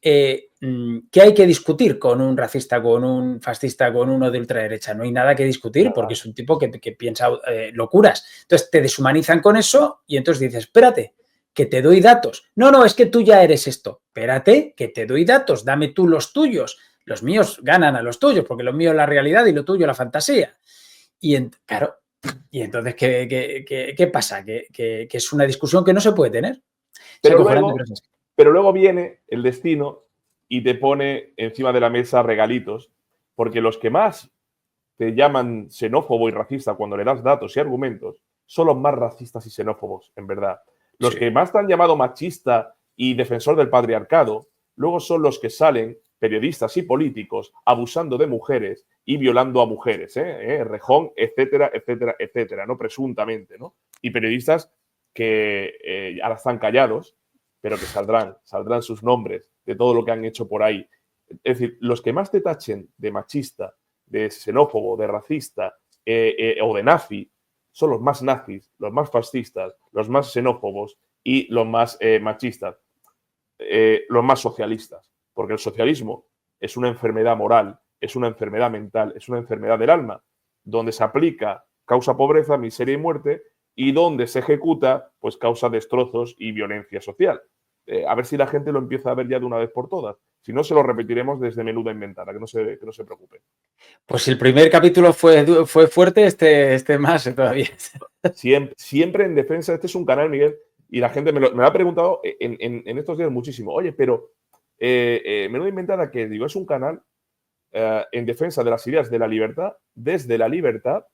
¿qué hay que discutir con un racista, con un fascista, con uno de ultraderecha? No hay nada que discutir porque es un tipo que piensa locuras. Entonces te deshumanizan con eso y entonces dices, espérate, que te doy datos. No, es que tú ya eres esto. Espérate, que te doy datos, dame tú los tuyos. Los míos ganan a los tuyos porque lo mío es la realidad y lo tuyo la fantasía. Y claro, y entonces, ¿qué pasa? Que es una discusión que no se puede tener. Pero luego viene el destino y te pone encima de la mesa regalitos, porque los que más te llaman xenófobo y racista cuando le das datos y argumentos son los más racistas y xenófobos, en verdad. Los que más te han llamado machista y defensor del patriarcado, luego son los que salen, periodistas y políticos, abusando de mujeres y violando a mujeres, Rejón, etcétera, etcétera, etcétera, ¿no? Presuntamente, ¿no? Y periodistas que ahora están callados, pero que saldrán sus nombres de todo lo que han hecho por ahí. Es decir, los que más te tachen de machista, de xenófobo, de racista o de nazi, son los más nazis, los más fascistas, los más xenófobos y los más machistas, los más socialistas. Porque el socialismo es una enfermedad moral, es una enfermedad mental, es una enfermedad del alma, donde se aplica, causa pobreza, miseria y muerte, y donde se ejecuta, pues causa destrozos y violencia social. A ver si la gente lo empieza a ver ya de una vez por todas. Si no, se lo repetiremos desde Menuda Inventada, que no se preocupen. Pues si el primer capítulo fue fuerte, este más todavía. Siempre en defensa. Este es un canal, Miguel, y la gente me lo ha preguntado en estos días muchísimo. Oye, pero Menuda Inventada, que digo, es un canal en defensa de las ideas de la libertad, desde la libertad,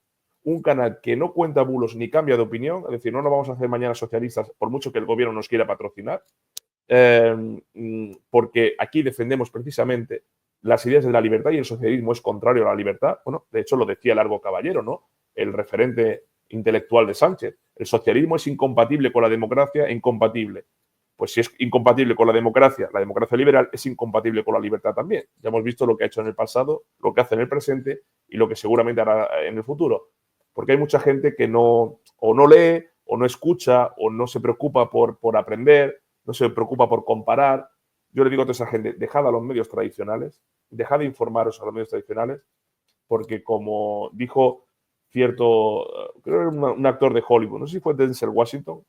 un canal que no cuenta bulos ni cambia de opinión, es decir, no nos vamos a hacer mañana socialistas por mucho que el gobierno nos quiera patrocinar, porque aquí defendemos precisamente las ideas de la libertad y el socialismo es contrario a la libertad. Bueno, de hecho lo decía Largo Caballero, ¿no? El referente intelectual de Sánchez. El socialismo es incompatible con la democracia, incompatible. Pues si es incompatible con la democracia liberal es incompatible con la libertad también. Ya hemos visto lo que ha hecho en el pasado, lo que hace en el presente y lo que seguramente hará en el futuro. Porque hay mucha gente que no lee, o no escucha, o no se preocupa por aprender, no se preocupa por comparar. Yo le digo a toda esa gente, dejad a los medios tradicionales, dejad de informaros a los medios tradicionales, porque como dijo cierto, creo que era un actor de Hollywood, no sé si fue Denzel Washington,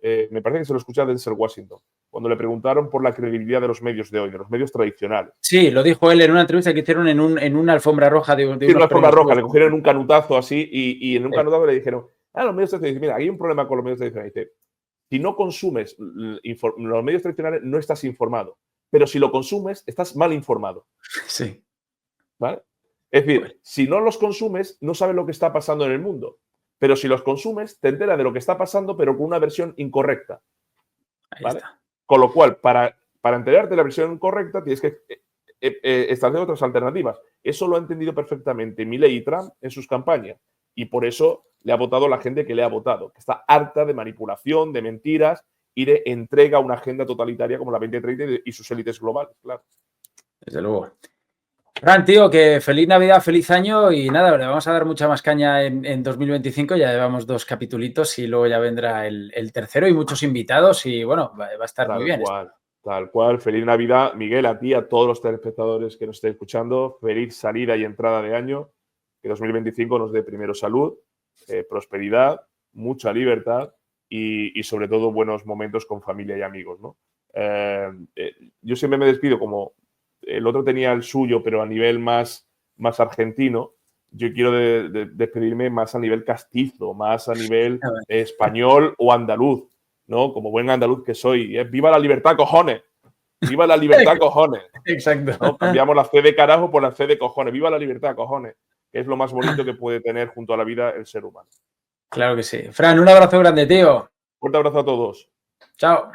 me parece que se lo escuché a Denzel Washington, cuando le preguntaron por la credibilidad de los medios de hoy, de los medios tradicionales. Sí, lo dijo él en una entrevista que hicieron en una alfombra roja de sí, una alfombra roja, le cogieron un canutazo así y en un canutazo le dijeron, los medios tradicionales, mira, hay un problema con los medios tradicionales. Dice, si no consumes los medios tradicionales, no estás informado. Pero si lo consumes, estás mal informado. Sí. ¿Vale? Es decir, si no los consumes, no sabes lo que está pasando en el mundo. Pero si los consumes, te enteras de lo que está pasando, pero con una versión incorrecta. ¿Vale? Con lo cual, para enterarte de la versión incorrecta, tienes que establecer otras alternativas. Eso lo ha entendido perfectamente Milei y Trump en sus campañas. Y por eso le ha votado la gente que le ha votado, que está harta de manipulación, de mentiras y de entrega a una agenda totalitaria como la 2030 y sus élites globales, claro. Desde luego. Fran, tío, que feliz Navidad, feliz año y nada, le vamos a dar mucha más caña en 2025, ya llevamos 2 capitulitos y luego ya vendrá el tercero y muchos invitados y bueno, va a estar muy bien. Tal cual, feliz Navidad, Miguel, a ti, a todos los telespectadores que nos estén escuchando, feliz salida y entrada de año, que 2025 nos dé primero salud, prosperidad, mucha libertad y sobre todo buenos momentos con familia y amigos, ¿no? Yo siempre me despido como el otro tenía el suyo, pero a nivel más argentino. Yo quiero despedirme más a nivel castizo, más a nivel español o andaluz, ¿no? Como buen andaluz que soy. ¡Viva la libertad, cojones! ¡Viva la libertad, cojones! Exacto. ¿No? Cambiamos la C de carajo por la C de cojones. ¡Viva la libertad, cojones! Que es lo más bonito que puede tener junto a la vida el ser humano. Claro que sí. Fran, un abrazo grande, tío. Fuerte abrazo a todos. Chao.